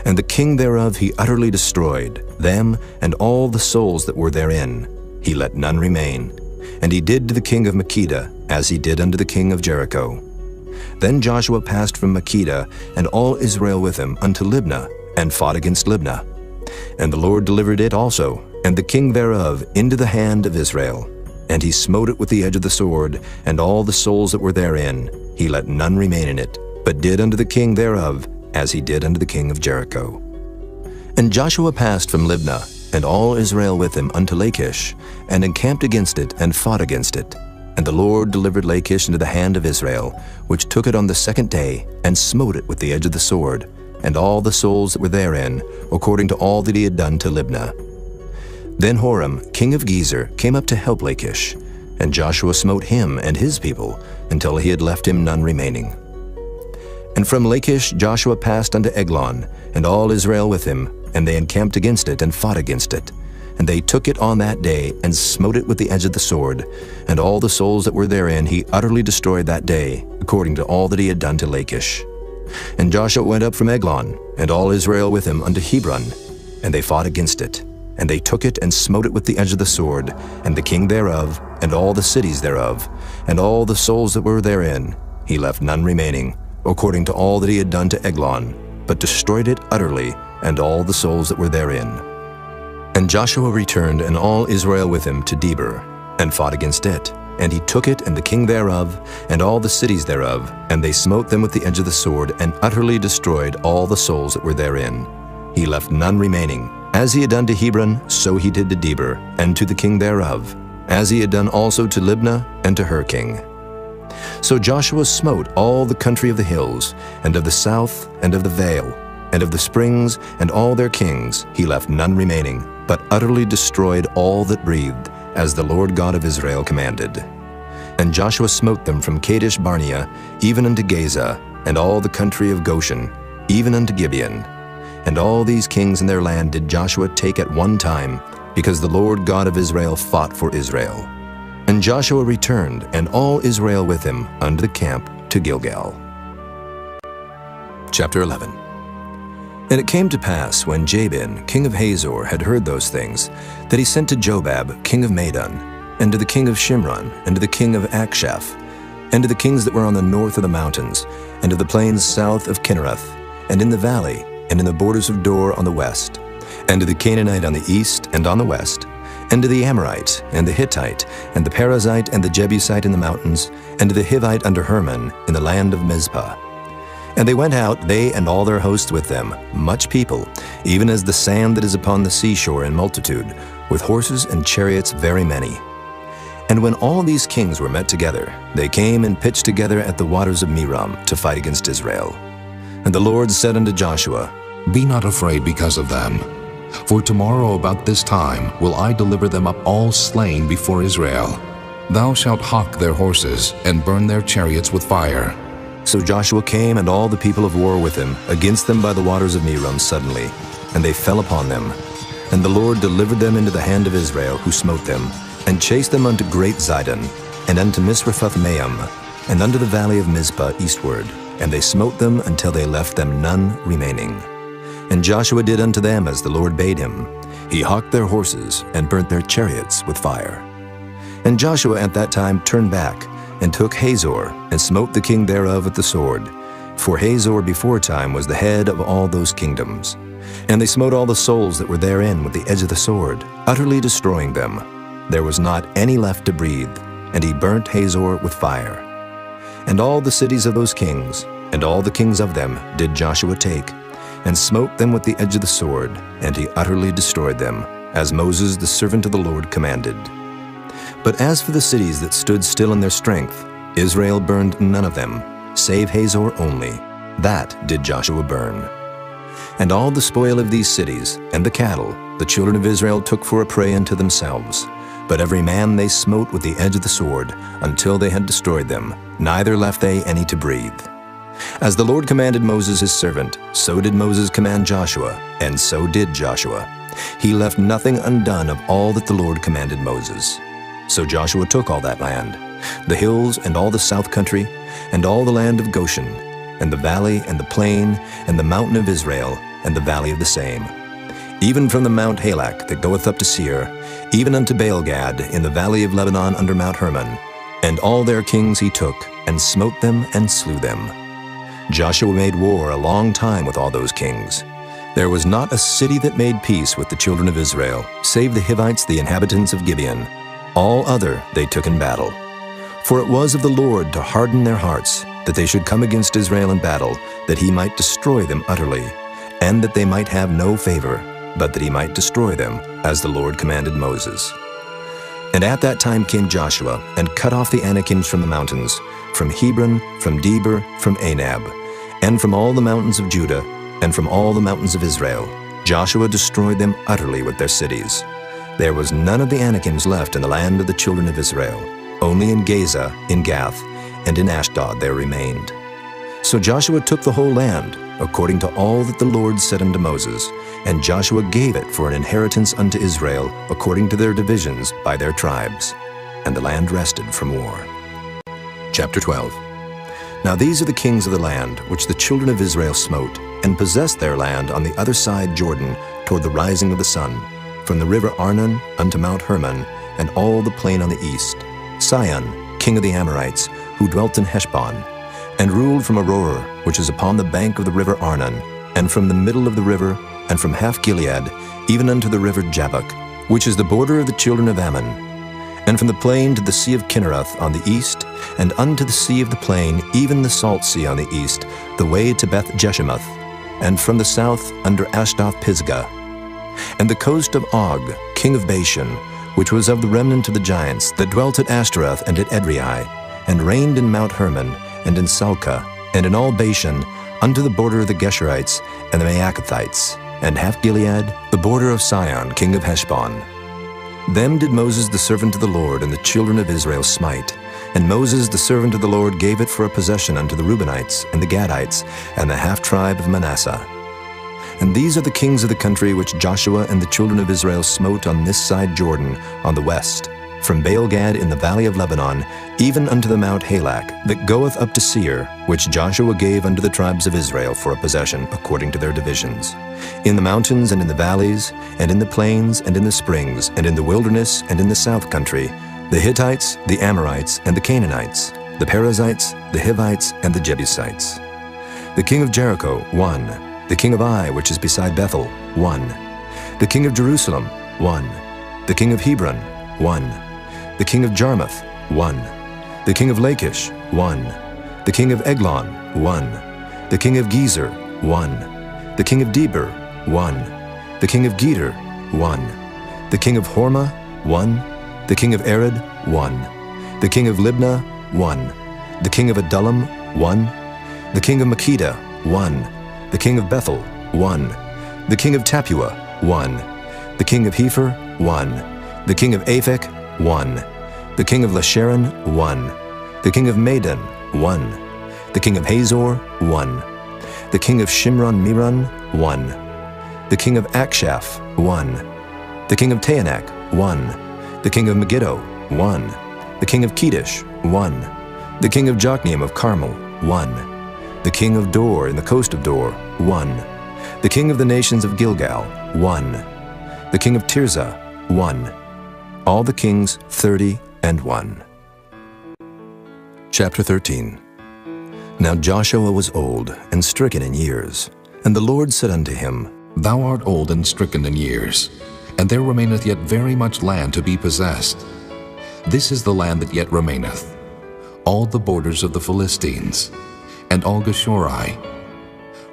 And the king thereof he utterly destroyed, them and all the souls that were therein. He let none remain. And he did to the king of Makkedah as he did unto the king of Jericho. Then Joshua passed from Makkedah, and all Israel with him, unto Libnah, and fought against Libnah. And the Lord delivered it also, and the king thereof, into the hand of Israel. And he smote it with the edge of the sword, and all the souls that were therein. He let none remain in it, but did unto the king thereof as he did unto the king of Jericho. And Joshua passed from Libnah, and all Israel with him, unto Lachish, and encamped against it, and fought against it. And the Lord delivered Lachish into the hand of Israel, which took it on the 2nd day, and smote it with the edge of the sword, and all the souls that were therein, according to all that he had done to Libnah. Then Horam, king of Gezer, came up to help Lachish, and Joshua smote him and his people, until he had left him none remaining. And from Lachish Joshua passed unto Eglon, and all Israel with him, and they encamped against it, and fought against it. And they took it on that day, and smote it with the edge of the sword, and all the souls that were therein he utterly destroyed that day, according to all that he had done to Lachish. And Joshua went up from Eglon, and all Israel with him, unto Hebron, and they fought against it. And they took it, and smote it with the edge of the sword, and the king thereof, and all the cities thereof, and all the souls that were therein. He left none remaining, according to all that he had done to Eglon, but destroyed it utterly, and all the souls that were therein. And Joshua returned, and all Israel with him, to Debir, and fought against it. And he took it, and the king thereof, and all the cities thereof, and they smote them with the edge of the sword, and utterly destroyed all the souls that were therein. He left none remaining. As he had done to Hebron, so he did to Debir, and to the king thereof, as he had done also to Libnah, and to her king. So Joshua smote all the country of the hills, and of the south, and of the vale, and of the springs, and all their kings. He left none remaining, but utterly destroyed all that breathed, as the Lord God of Israel commanded. And Joshua smote them from Kadesh Barnea, even unto Gaza, and all the country of Goshen, even unto Gibeon. And all these kings in their land did Joshua take at one time, because the Lord God of Israel fought for Israel. And Joshua returned, and all Israel with him, unto the camp to Gilgal. Chapter 11. And it came to pass, when Jabin, king of Hazor, had heard those things, that he sent to Jobab, king of Madon, and to the king of Shimron, and to the king of Akshaph, and to the kings that were on the north of the mountains, and to the plains south of Kinnereth, and in the valley, and in the borders of Dor on the west, and to the Canaanite on the east and on the west, and to the Amorite, and the Hittite, and the Perizzite, and the Jebusite in the mountains, and to the Hivite under Hermon, in the land of Mizpah. And they went out, they and all their hosts with them, much people, even as the sand that is upon the seashore in multitude, with horses and chariots very many. And when all these kings were met together, they came and pitched together at the waters of Merom to fight against Israel. And the Lord said unto Joshua, Be not afraid because of them. For tomorrow about this time will I deliver them up all slain before Israel. Thou shalt hawk their horses, and burn their chariots with fire. So Joshua came, and all the people of war with him, against them by the waters of Merom suddenly, and they fell upon them. And the Lord delivered them into the hand of Israel, who smote them, and chased them unto great Zidon, and unto Misrephoth-maim, and unto the valley of Mizpah eastward. And they smote them until they left them none remaining. And Joshua did unto them as the Lord bade him. He hawked their horses, and burnt their chariots with fire. And Joshua at that time turned back, and took Hazor, and smote the king thereof with the sword. For Hazor beforetime was the head of all those kingdoms. And they smote all the souls that were therein with the edge of the sword, utterly destroying them. There was not any left to breathe, and he burnt Hazor with fire. And all the cities of those kings, and all the kings of them, did Joshua take, and smote them with the edge of the sword, and he utterly destroyed them, as Moses the servant of the Lord commanded. But as for the cities that stood still in their strength, Israel burned none of them, save Hazor only. That did Joshua burn. And all the spoil of these cities, and the cattle, the children of Israel took for a prey unto themselves. But every man they smote with the edge of the sword, until they had destroyed them, neither left they any to breathe. As the Lord commanded Moses his servant, so did Moses command Joshua, and so did Joshua. He left nothing undone of all that the Lord commanded Moses. So Joshua took all that land, the hills and all the south country, and all the land of Goshen, and the valley and the plain, and the mountain of Israel, and the valley of the same, even from the Mount Halak that goeth up to Seir, even unto Baal-gad in the valley of Lebanon under Mount Hermon. And all their kings he took, and smote them and slew them. Joshua made war a long time with all those kings. There was not a city that made peace with the children of Israel, save the Hivites, the inhabitants of Gibeon. All other they took in battle. For it was of the Lord to harden their hearts, that they should come against Israel in battle, that he might destroy them utterly, and that they might have no favor, but that he might destroy them, as the Lord commanded Moses. And at that time came Joshua, and cut off the Anakims from the mountains, from Hebron, from Debir, from Anab, and from all the mountains of Judah, and from all the mountains of Israel. Joshua destroyed them utterly with their cities. There was none of the Anakims left in the land of the children of Israel. Only in Gaza, in Gath, and in Ashdod there remained. So Joshua took the whole land, according to all that the Lord said unto Moses, and Joshua gave it for an inheritance unto Israel, according to their divisions by their tribes. And the land rested from war. Chapter 12. Now these are the kings of the land, which the children of Israel smote, and possessed their land on the other side Jordan, toward the rising of the sun, from the river Arnon unto Mount Hermon, and all the plain on the east. Sihon, king of the Amorites, who dwelt in Heshbon, and ruled from Aroer, which is upon the bank of the river Arnon, and from the middle of the river, and from half Gilead, even unto the river Jabbok, which is the border of the children of Ammon, and from the plain to the sea of Kinnereth on the east, and unto the sea of the plain, even the salt sea on the east, the way to Beth Jeshimoth, and from the south under Ashdoth Pisgah, and the coast of Og, king of Bashan, which was of the remnant of the giants that dwelt at Ashtaroth and at Edrei, and reigned in Mount Hermon, and in Salcah, and in all Bashan, unto the border of the Geshurites and the Maacathites, and half Gilead, the border of Sihon, king of Heshbon. Them did Moses the servant of the Lord and the children of Israel smite. And Moses the servant of the Lord gave it for a possession unto the Reubenites, and the Gadites, and the half-tribe of Manasseh. And these are the kings of the country which Joshua and the children of Israel smote on this side Jordan, on the west, from Baal-gad in the valley of Lebanon, even unto the Mount Halak, that goeth up to Seir, which Joshua gave unto the tribes of Israel for a possession, according to their divisions. In the mountains and in the valleys, and in the plains and in the springs, and in the wilderness and in the south country, the Hittites, the Amorites, and the Canaanites, the Perizzites, the Hivites, and the Jebusites. The king of Jericho, 1. The king of Ai, which is beside Bethel, 1. The king of Jerusalem, 1. The king of Hebron, 1. The king of Jarmuth, 1. The king of Lachish, 1. The king of Eglon, 1. The king of Gezer, 1. The king of Debir, 1. The king of Geder, 1. The king of Hormah, 1. The king of Arad, 1. The king of Libnah, 1. The king of Adullam, 1. The king of Makkedah, 1. The king of Bethel, 1. The king of Tappuah, 1. The king of Hepher, 1. The king of Aphek, 1. The king of Lasharon, 1. The king of Madon, 1. The king of Hazor, 1. The king of Shimron-Meron, 1. The king of Akshaph, 1. The king of Taanach, 1. The king of Megiddo, 1. The king of Kedesh, 1. The king of Jokneam of Carmel, 1. The king of Dor in the coast of Dor, 1. The king of the nations of Gilgal, 1. The king of Tirzah, 1. All the kings 30 and 1. Chapter 13. Now Joshua was old and stricken in years, and the Lord said unto him, Thou art old and stricken in years, and there remaineth yet very much land to be possessed. This is the land that yet remaineth, all the borders of the Philistines, and all Geshuri,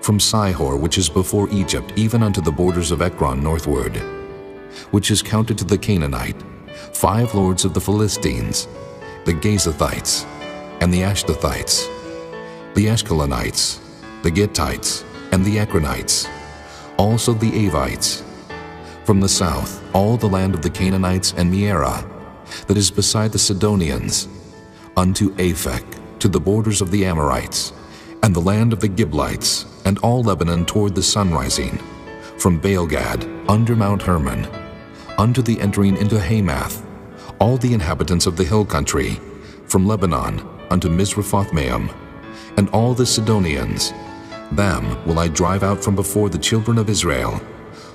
from Sihor, which is before Egypt, even unto the borders of Ekron northward, which is counted to the Canaanite, 5 lords of the Philistines, the Gazathites, and the Ashdothites, the Ashkelonites, the Gittites, and the Ekronites, also the Avites. From the south, all the land of the Canaanites and Mearah, that is beside the Sidonians, unto Aphek, to the borders of the Amorites, and the land of the Giblites, and all Lebanon toward the sunrising, from Baalgad, under Mount Hermon, unto the entering into Hamath, all the inhabitants of the hill country, from Lebanon unto Misrephothmaim, and all the Sidonians. Them will I drive out from before the children of Israel.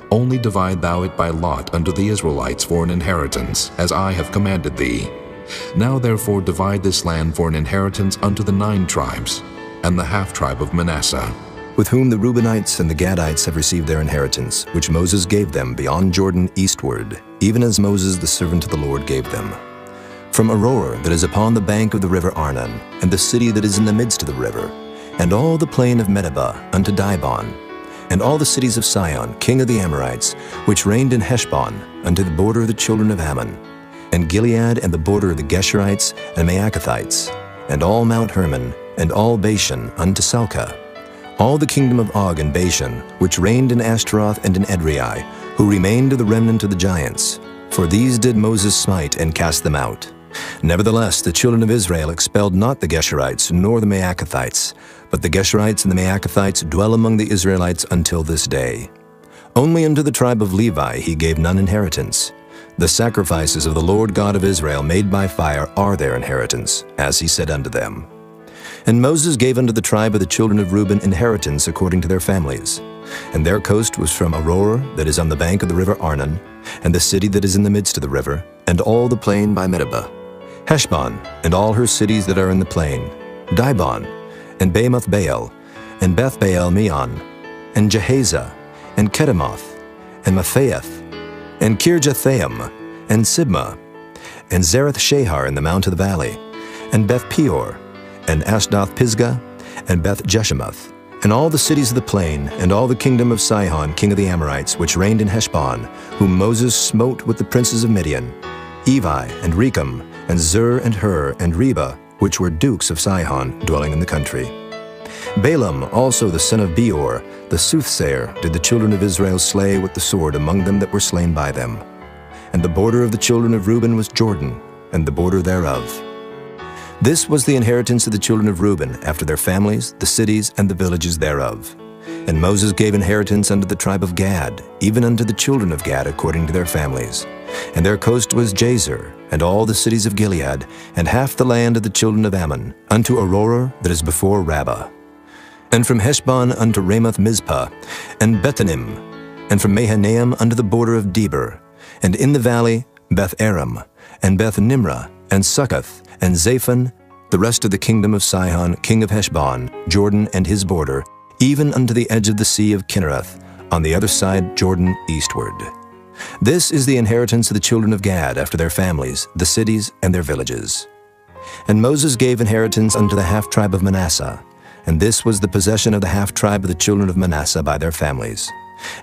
Only divide thou it by lot unto the Israelites for an inheritance, as I have commanded thee. Now therefore divide this land for an inheritance unto the 9 tribes, and the half-tribe of Manasseh, with whom the Reubenites and the Gadites have received their inheritance, which Moses gave them beyond Jordan eastward, even as Moses the servant of the Lord gave them. From Aroer that is upon the bank of the river Arnon, and the city that is in the midst of the river, and all the plain of Medeba unto Dibon, and all the cities of Sihon, king of the Amorites, which reigned in Heshbon, unto the border of the children of Ammon, and Gilead and the border of the Geshurites and Maacathites, and all Mount Hermon, and all Bashan unto Salcah, all the kingdom of Og and Bashan, which reigned in Ashtaroth and in Edrei, who remained of the remnant of the giants. For these did Moses smite and cast them out. Nevertheless, the children of Israel expelled not the Geshurites nor the Maacathites, but the Geshurites and the Maacathites dwell among the Israelites until this day. Only unto the tribe of Levi he gave none inheritance. The sacrifices of the Lord God of Israel made by fire are their inheritance, as he said unto them. And Moses gave unto the tribe of the children of Reuben inheritance according to their families. And their coast was from Aroer that is on the bank of the river Arnon, and the city that is in the midst of the river, and all the plain by Medeba, Heshbon, and all her cities that are in the plain, Dibon, and Bamoth Baal, and Beth Baal Meon, and Jehaza, and Kedemoth, and Maphaath, and Kirjathaim, and Sibmah, and Zareth Shahar in the mount of the valley, and Beth Peor, and Ashdoth Pisgah, and Beth Jeshemoth, and all the cities of the plain, and all the kingdom of Sihon, king of the Amorites, which reigned in Heshbon, whom Moses smote with the princes of Midian, Evi, and Rechem, and Zur, and Hur, and Reba, which were dukes of Sihon, dwelling in the country. Balaam also the son of Beor, the soothsayer, did the children of Israel slay with the sword among them that were slain by them. And the border of the children of Reuben was Jordan, and the border thereof. This was the inheritance of the children of Reuben, after their families, the cities, and the villages thereof. And Moses gave inheritance unto the tribe of Gad, even unto the children of Gad according to their families. And their coast was Jazer, and all the cities of Gilead, and half the land of the children of Ammon, unto Aroer that is before Rabbah. And from Heshbon unto Ramoth Mizpah, and Bethanim, and from Mahanaim unto the border of Debir, and in the valley Beth Aram, and Beth Nimrah, and Succoth, and Zaphon, the rest of the kingdom of Sihon, king of Heshbon, Jordan and his border, even unto the edge of the sea of Kinnereth, on the other side Jordan eastward. This is the inheritance of the children of Gad after their families, the cities and their villages. And Moses gave inheritance unto the half-tribe of Manasseh, and this was the possession of the half-tribe of the children of Manasseh by their families.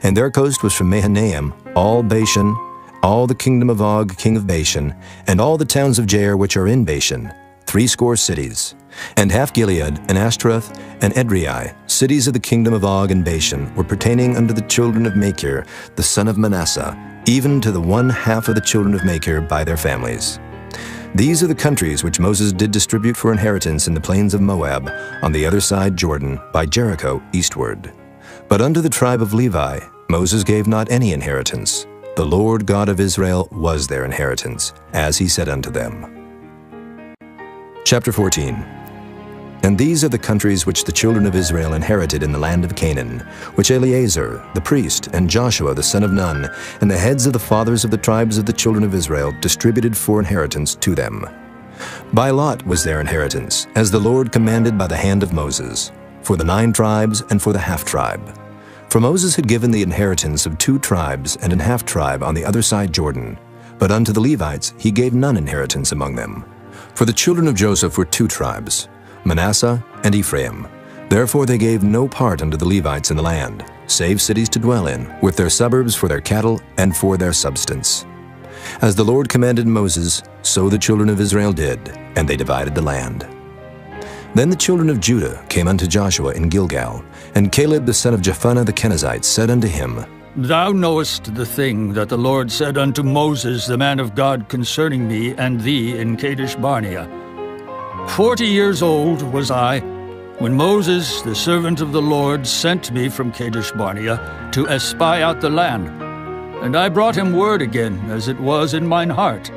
And their coast was from Mahanaim, all Bashan, all the kingdom of Og, king of Bashan, and all the towns of Jair which are in Bashan, 80 cities, and half Gilead, and Ashtaroth, and Edrei, cities of the kingdom of Og and Bashan, were pertaining unto the children of Machir, the son of Manasseh, even to the 1/2 of the children of Machir by their families. These are the countries which Moses did distribute for inheritance in the plains of Moab, on the other side Jordan, by Jericho eastward. But unto the tribe of Levi Moses gave not any inheritance. The Lord God of Israel was their inheritance, as he said unto them. Chapter 14. And these are the countries which the children of Israel inherited in the land of Canaan, which Eleazar the priest, and Joshua the son of Nun, and the heads of the fathers of the tribes of the children of Israel distributed for inheritance to them. By lot was their inheritance, as the Lord commanded by the hand of Moses, for the 9 tribes and for the half-tribe. For Moses had given the inheritance of 2 tribes and an half-tribe on the other side Jordan, but unto the Levites he gave none inheritance among them. For the children of Joseph were 2 tribes, Manasseh and Ephraim. Therefore they gave no part unto the Levites in the land, save cities to dwell in, with their suburbs for their cattle and for their substance. As the Lord commanded Moses, so the children of Israel did, and they divided the land. Then the children of Judah came unto Joshua in Gilgal, and Caleb the son of Jephunneh the Kenizzite said unto him, Thou knowest the thing that the Lord said unto Moses the man of God concerning me and thee in Kadesh Barnea. 40 years old was I, when Moses, the servant of the Lord, sent me from Kadesh Barnea to espy out the land. And I brought him word again, as it was in mine heart.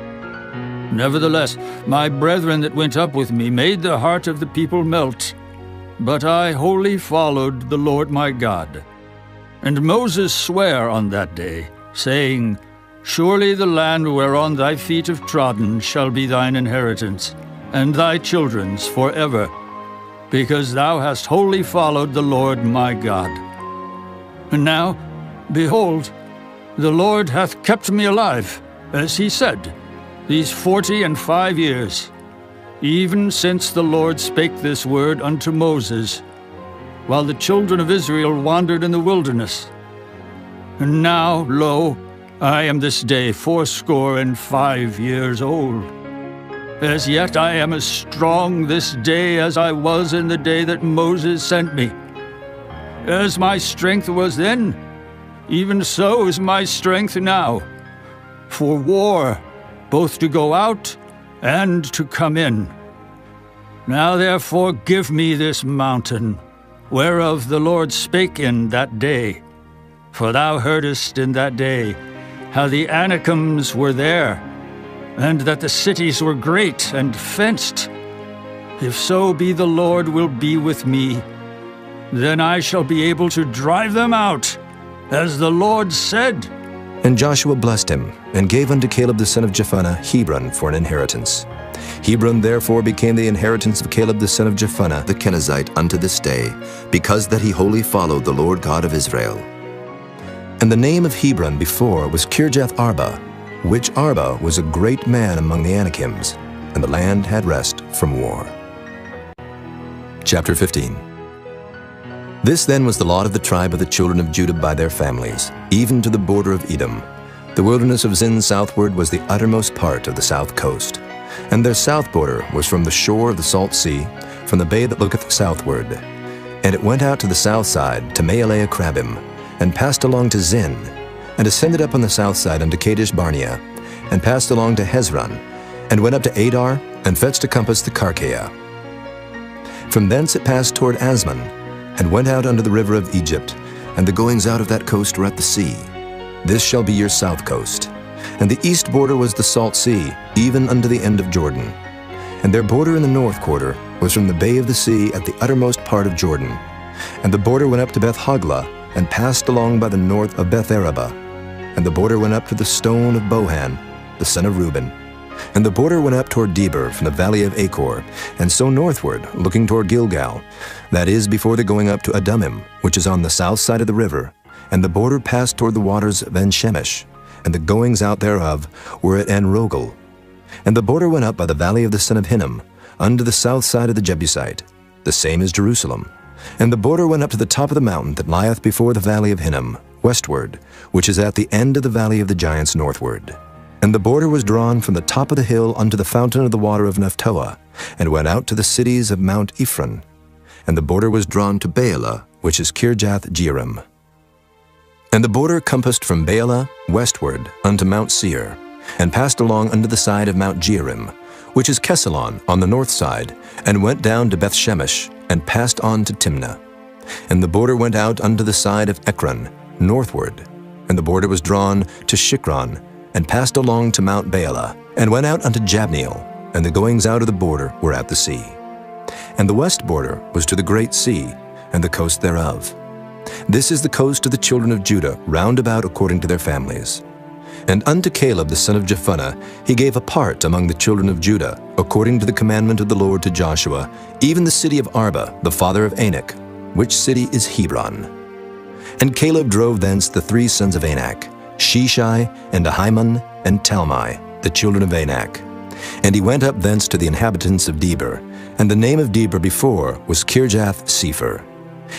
Nevertheless, my brethren that went up with me made the heart of the people melt. But I wholly followed the Lord my God. And Moses sware on that day, saying, Surely the land whereon thy feet have trodden shall be thine inheritance, and thy children's forever, because thou hast wholly followed the Lord my God. And now, behold, the Lord hath kept me alive, as he said, these 45 years, even since the Lord spake this word unto Moses, while the children of Israel wandered in the wilderness. And now, lo, I am this day 85 years old. As yet I am as strong this day as I was in the day that Moses sent me. As my strength was then, even so is my strength now, for war, both to go out and to come in. Now therefore give me this mountain, whereof the Lord spake in that day. For thou heardest in that day how the Anakims were there, and that the cities were great and fenced. If so be the Lord will be with me, then I shall be able to drive them out, as the Lord said. And Joshua blessed him, and gave unto Caleb the son of Jephunneh Hebron for an inheritance. Hebron therefore became the inheritance of Caleb the son of Jephunneh the Kenizzite unto this day, because that he wholly followed the Lord God of Israel. And the name of Hebron before was Kirjath Arba, which Arba was a great man among the Anakims, and the land had rest from war. Chapter 15. This then was the lot of the tribe of the children of Judah by their families, even to the border of Edom. The wilderness of Zin southward was the uttermost part of the south coast. And their south border was from the shore of the salt sea, from the bay that looketh southward. And it went out to the south side, to Maelea Krabim, and passed along to Zin, and ascended up on the south side unto Kadesh Barnea, and passed along to Hezron, and went up to Adar, and fetched to compass the Karkea. From thence it passed toward Asmon, and went out unto the river of Egypt, and the goings out of that coast were at the sea. This shall be your south coast. And the east border was the salt sea, even unto the end of Jordan. And their border in the north quarter was from the bay of the sea at the uttermost part of Jordan. And the border went up to Beth Hoglah, and passed along by the north of Beth Araba. And the border went up to the stone of Bohan, the son of Reuben. And the border went up toward Debir from the valley of Achor, and so northward, looking toward Gilgal, that is, before the going up to Adumim, which is on the south side of the river. And the border passed toward the waters of En-Shemesh, and the goings out thereof were at En-Rogel. And the border went up by the valley of the son of Hinnom, unto the south side of the Jebusite, the same as Jerusalem. And the border went up to the top of the mountain that lieth before the valley of Hinnom, westward, which is at the end of the valley of the giants northward. And the border was drawn from the top of the hill unto the fountain of the water of Nephtoah, and went out to the cities of Mount Ephron. And the border was drawn to Baalah, which is Kirjath Jearim. And the border compassed from Baalah westward unto Mount Seir, and passed along unto the side of Mount Jearim, which is Kesalon on the north side, and went down to Beth-Shemesh, and passed on to Timnah. And the border went out unto the side of Ekron, northward. And the border was drawn to Shikron, and passed along to Mount Baalah, and went out unto Jabneel, and the goings out of the border were at the sea. And the west border was to the great sea, and the coast thereof. This is the coast of the children of Judah, round about according to their families. And unto Caleb the son of Jephunneh he gave a part among the children of Judah, according to the commandment of the Lord to Joshua, even the city of Arba, the father of Anak, which city is Hebron. And Caleb drove thence the 3 sons of Anak, Sheshai, and Ahiman, and Talmai, the children of Anak. And he went up thence to the inhabitants of Debir, and the name of Debir before was Kirjath-Sepher.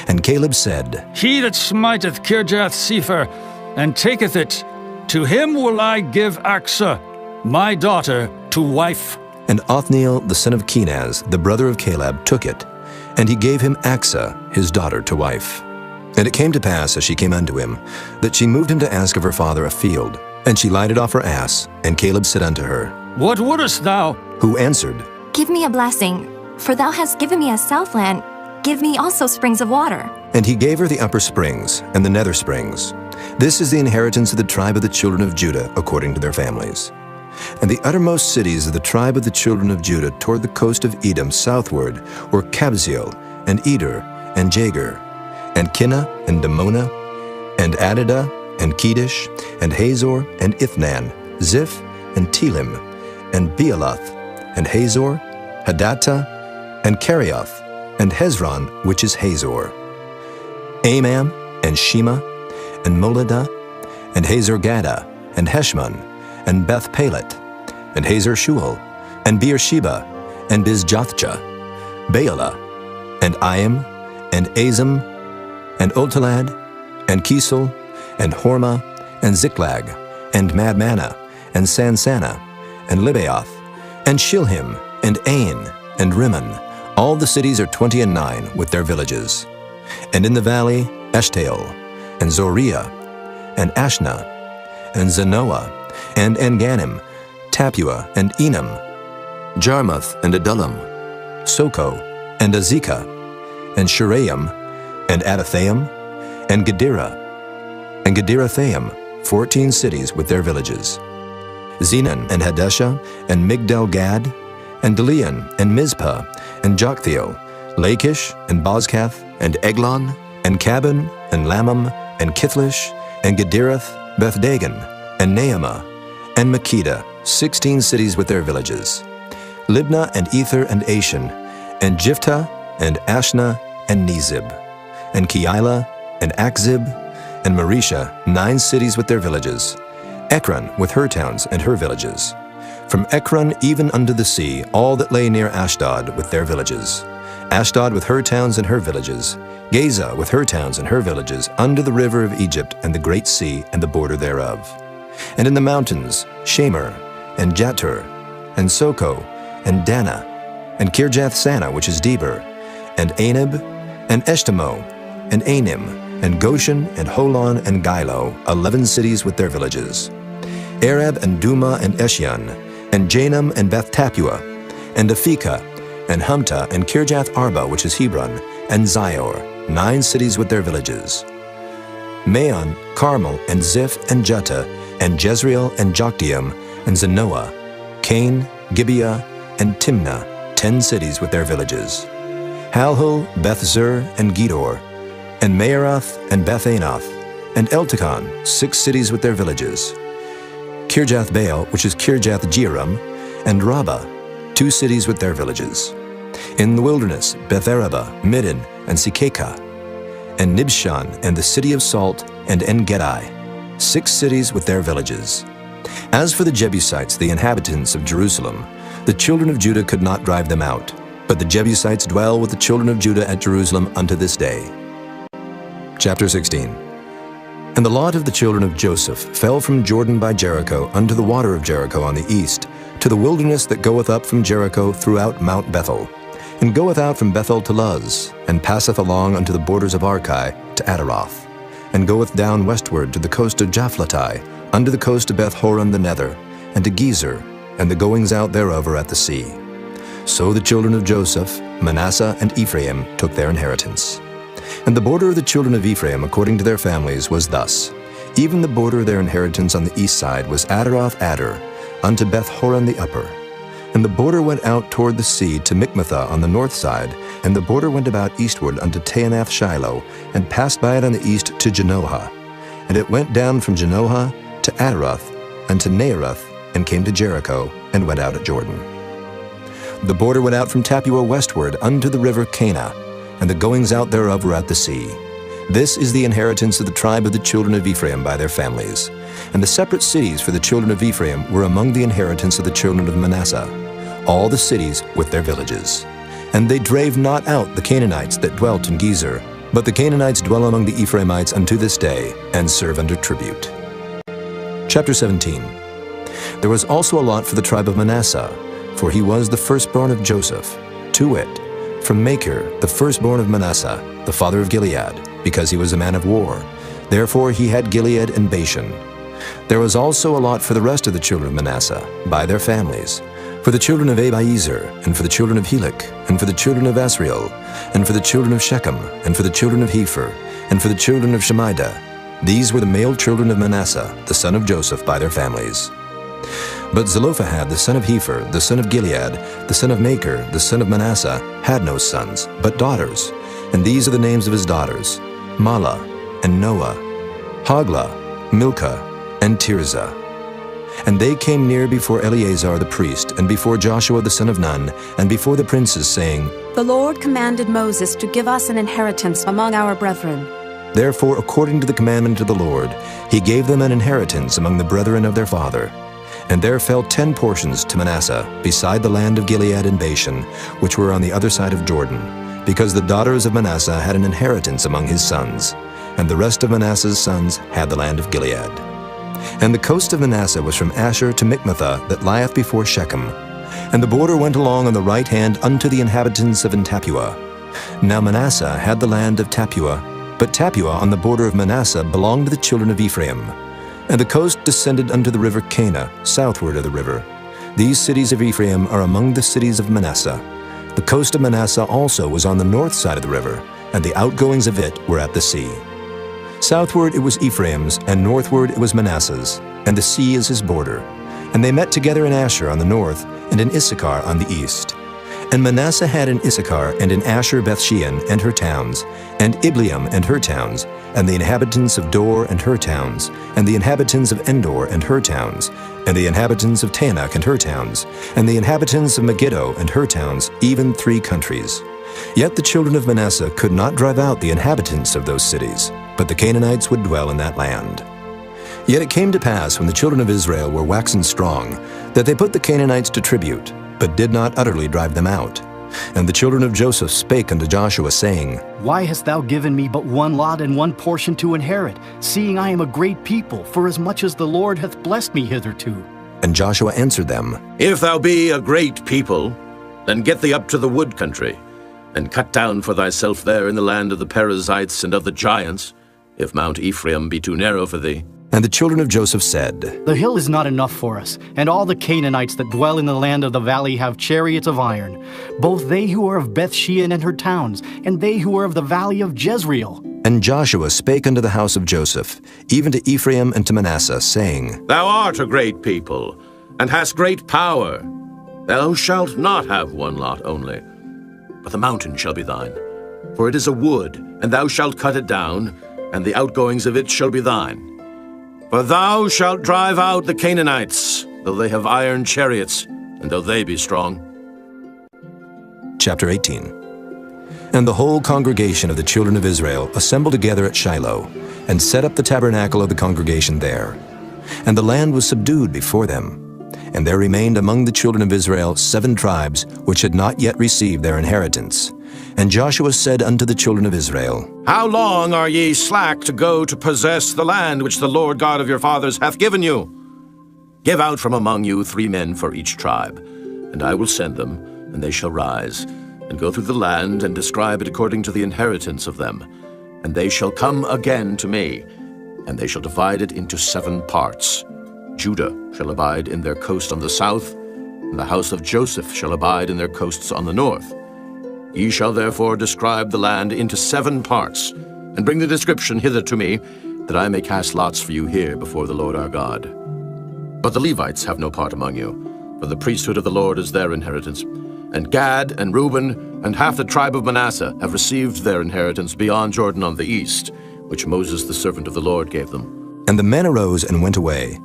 And Caleb said, He that smiteth Kirjath-Sepher, and taketh it, to him will I give Achsah, my daughter, to wife. And Othniel the son of Kenaz, the brother of Caleb, took it, and he gave him Achsah, his daughter, to wife. And it came to pass, as she came unto him, that she moved him to ask of her father a field. And she lighted off her ass, and Caleb said unto her, What wouldest thou? Who answered, Give me a blessing, for thou hast given me a southland. Give me also springs of water. And he gave her the upper springs, and the nether springs. This is the inheritance of the tribe of the children of Judah, according to their families. And the uttermost cities of the tribe of the children of Judah toward the coast of Edom southward were Kabzeel, and Eder, and Jagur, and Kinnah, and Damona, and Adadah, and Kedesh, and Hazor, and Ithnan, Ziph, and Telim, and Bealoth, and Hazor, Hadattah, and Kerioth, and Hezron, which is Hazor, Amam, and Shema, and Moladah, and Hazor-Gadah, and Heshmon, and Beth-Pelet, and Hazar-Shual, and Beersheba, and Bizjothjah, Baalah, and Iam, and Azim, and Oltalad, and Kisel, and Hormah, and Ziklag, and Madmanah, and Sansannah, and Libaoth, and Shilhim, and Ain, and Rimmon. All the cities are 29 with their villages. And in the valley, Eshtaol, and Zoriah, and Ashna, and Zanoah, and Enganim, Tapua, and Enam, Jarmuth, and Adullam, Soko, and Azekah, and Shuraim, and Adathaim, and Gedera, and Gederathaim, 14 cities with their villages. Zenon, and Hadeshah, and Migdal-Gad, and Delian, and Mizpah, and Joktheel, Lachish, and Bozkath, and Eglon, and Cabin, and Lamam, and Kithlish, and Gederath, Beth-Dagon, and Naamah, and Makkedah, 16 cities with their villages. Libnah, and Ether, and Ashan, and Jiphthah, and Ashna, and Nezib, and Keilah, and Achzib, and Maresha, 9 cities with their villages. Ekron with her towns and her villages. From Ekron even unto the sea, all that lay near Ashdod with their villages. Ashdod with her towns and her villages. Gaza with her towns and her villages, under the river of Egypt and the great sea and the border thereof. And in the mountains, Shamer, and Jatur, and Soko, and Dana, and Kirjath-Sanah, which is Debir, and Anab, and Eshtemoh, and Anim, and Goshen, and Holon, and Gilo, 11 cities with their villages. Arab, and Duma, and Eshion, and Janam, and Beth-Tapua, and Aphekah, and Humta, and Kirjath-Arba, which is Hebron, and Zior, 9 cities with their villages. Maon, Carmel, and Ziph, and Juttah, and Jezreel, and Jokdeam, and Zanoah, Cain, Gibeah, and Timnah, 10 cities with their villages. Halhul, Beth-Zur, and Gedor, and Maaroth, and Beth-Anoth, and Eltekon, 6 cities with their villages. Kirjath-Baal, which is Kirjath-Jearim, and Rabbah, 2 cities with their villages. In the wilderness, Beth-Araba, Middin, and Sikekah, and Nibshan, and the city of Salt, and En-Gedi, 6 cities with their villages. As for the Jebusites, the inhabitants of Jerusalem, the children of Judah could not drive them out, but the Jebusites dwell with the children of Judah at Jerusalem unto this day. Chapter 16. And the lot of the children of Joseph fell from Jordan by Jericho unto the water of Jericho on the east, to the wilderness that goeth up from Jericho throughout Mount Bethel, and goeth out from Bethel to Luz, and passeth along unto the borders of Archi to Adaroth, and goeth down westward to the coast of Japhleti, unto the coast of Beth-horon the nether, and to Gezer, and the goings out thereof are at the sea. So the children of Joseph, Manasseh, and Ephraim took their inheritance. And the border of the children of Ephraim according to their families was thus. Even the border of their inheritance on the east side was Adaroth-Adar, unto Beth-horon the upper. And the border went out toward the sea to Michmethah on the north side, and the border went about eastward unto Taanath-Shiloh, and passed by it on the east to Janohah. And it went down from Janohah to Adaroth, and to Naarath, and came to Jericho, and went out at Jordan. The border went out from Tappuah westward unto the river Cana, and the goings out thereof were at the sea. This is the inheritance of the tribe of the children of Ephraim by their families. And the separate cities for the children of Ephraim were among the inheritance of the children of Manasseh, all the cities with their villages. And they drave not out the Canaanites that dwelt in Gezer, but the Canaanites dwell among the Ephraimites unto this day, and serve under tribute. Chapter 17. There was also a lot for the tribe of Manasseh, for he was the firstborn of Joseph, to wit, from Machir, the firstborn of Manasseh, the father of Gilead, because he was a man of war. Therefore he had Gilead and Bashan. There was also a lot for the rest of the children of Manasseh, by their families, for the children of Abiezer, and for the children of Helek, and for the children of Asriel, and for the children of Shechem, and for the children of Hepher, and for the children of Shemida. These were the male children of Manasseh, the son of Joseph, by their families. But Zelophehad, the son of Hepher, the son of Gilead, the son of Machir, the son of Manasseh, had no sons, but daughters. And these are the names of his daughters: Mahlah, and Noah, Hoglah, Milcah, and Tirzah. And they came near before Eleazar the priest, and before Joshua the son of Nun, and before the princes, saying, The Lord commanded Moses to give us an inheritance among our brethren. Therefore, according to the commandment of the Lord, he gave them an inheritance among the brethren of their father. And there fell 10 portions to Manasseh, beside the land of Gilead and Bashan, which were on the other side of Jordan, because the daughters of Manasseh had an inheritance among his sons, and the rest of Manasseh's sons had the land of Gilead. And the coast of Manasseh was from Asher to Michmethah, that lieth before Shechem. And the border went along on the right hand unto the inhabitants of Tappuah. Now Manasseh had the land of Tappuah, but Tappuah on the border of Manasseh belonged to the children of Ephraim. And the coast descended unto the river Cana, southward of the river. These cities of Ephraim are among the cities of Manasseh. The coast of Manasseh also was on the north side of the river, and the outgoings of it were at the sea. Southward it was Ephraim's, and northward it was Manasseh's, and the sea is his border. And they met together in Asher on the north, and in Issachar on the east. And Manasseh had in Issachar and in Asher Bethshean and her towns, and Ibleam and her towns, and the inhabitants of Dor and her towns, and the inhabitants of Endor and her towns, and the inhabitants of Taanach and her towns, and the inhabitants of Megiddo and her towns, even 3 countries. Yet the children of Manasseh could not drive out the inhabitants of those cities, but the Canaanites would dwell in that land. Yet it came to pass, when the children of Israel were waxen strong, that they put the Canaanites to tribute, but did not utterly drive them out. And the children of Joseph spake unto Joshua, saying, Why hast thou given me but one lot and one portion to inherit, seeing I am a great people, for as much as the Lord hath blessed me hitherto? And Joshua answered them, If thou be a great people, then get thee up to the wood country, and cut down for thyself there in the land of the Perizzites and of the giants, if Mount Ephraim be too narrow for thee. And the children of Joseph said, The hill is not enough for us, and all the Canaanites that dwell in the land of the valley have chariots of iron, both they who are of Bethshean and her towns, and they who are of the valley of Jezreel. And Joshua spake unto the house of Joseph, even to Ephraim and to Manasseh, saying, Thou art a great people, and hast great power. Thou shalt not have one lot only, but the mountain shall be thine. For it is a wood, and thou shalt cut it down, and the outgoings of it shall be thine. For thou shalt drive out the Canaanites, though they have iron chariots, and though they be strong. Chapter 18. And the whole congregation of the children of Israel assembled together at Shiloh, and set up the tabernacle of the congregation there. And the land was subdued before them. And there remained among the children of Israel 7 tribes, which had not yet received their inheritance. And Joshua said unto the children of Israel, How long are ye slack to go to possess the land which the Lord God of your fathers hath given you? Give out from among you 3 men for each tribe, and I will send them, and they shall rise, and go through the land, and describe it according to the inheritance of them. And they shall come again to me, and they shall divide it into 7 parts. Judah shall abide in their coast on the south, and the house of Joseph shall abide in their coasts on the north. Ye shall therefore describe the land into 7 parts, and bring the description hither to me, that I may cast lots for you here before the Lord our God. But the Levites have no part among you, for the priesthood of the Lord is their inheritance. And Gad and Reuben and half the tribe of Manasseh have received their inheritance beyond Jordan on the east, which Moses the servant of the Lord gave them. And the men arose and went away,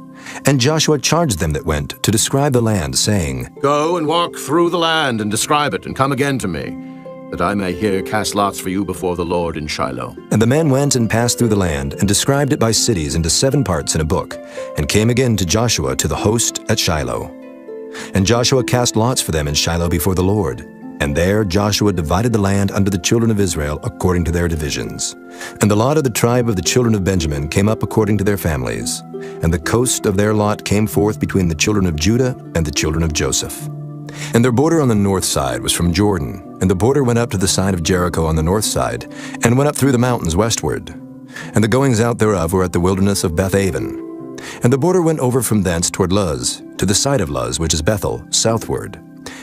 And Joshua charged them that went to describe the land, saying, Go and walk through the land and describe it, and come again to me, that I may here cast lots for you before the Lord in Shiloh. And the men went and passed through the land, and described it by cities into 7 parts in a book, and came again to Joshua to the host at Shiloh. And Joshua cast lots for them in Shiloh before the Lord. And there Joshua divided the land unto the children of Israel according to their divisions. And the lot of the tribe of the children of Benjamin came up according to their families. And the coast of their lot came forth between the children of Judah and the children of Joseph. And their border on the north side was from Jordan, and the border went up to the side of Jericho on the north side, and went up through the mountains westward. And the goings out thereof were at the wilderness of Beth-aven. And the border went over from thence toward Luz, to the side of Luz, which is Bethel, southward.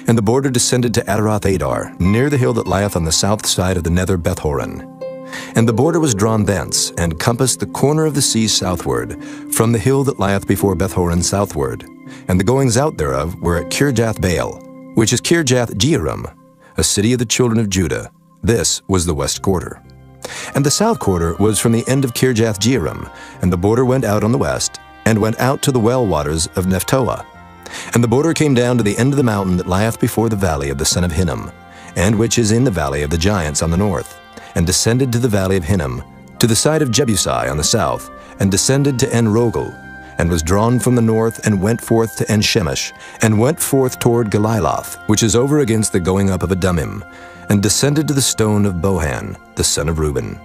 And the border descended to Adaroth-adar, near the hill that lieth on the south side of the nether Bethhoron. And the border was drawn thence, and compassed the corner of the sea southward, from the hill that lieth before Bethhoron southward. And the goings out thereof were at Kirjath-baal, which is Kirjath-jearim, a city of the children of Judah. This was the west quarter. And the south quarter was from the end of Kirjath-jearim, and the border went out on the west, and went out to the well waters of Nephtoah. And the border came down to the end of the mountain that lieth before the valley of the son of Hinnom, and which is in the valley of the giants on the north, and descended to the valley of Hinnom, to the side of Jebusai on the south, and descended to En-rogel, and was drawn from the north, and went forth to En-shemesh, and went forth toward Galiloth, which is over against the going up of Adumim, and descended to the stone of Bohan, the son of Reuben,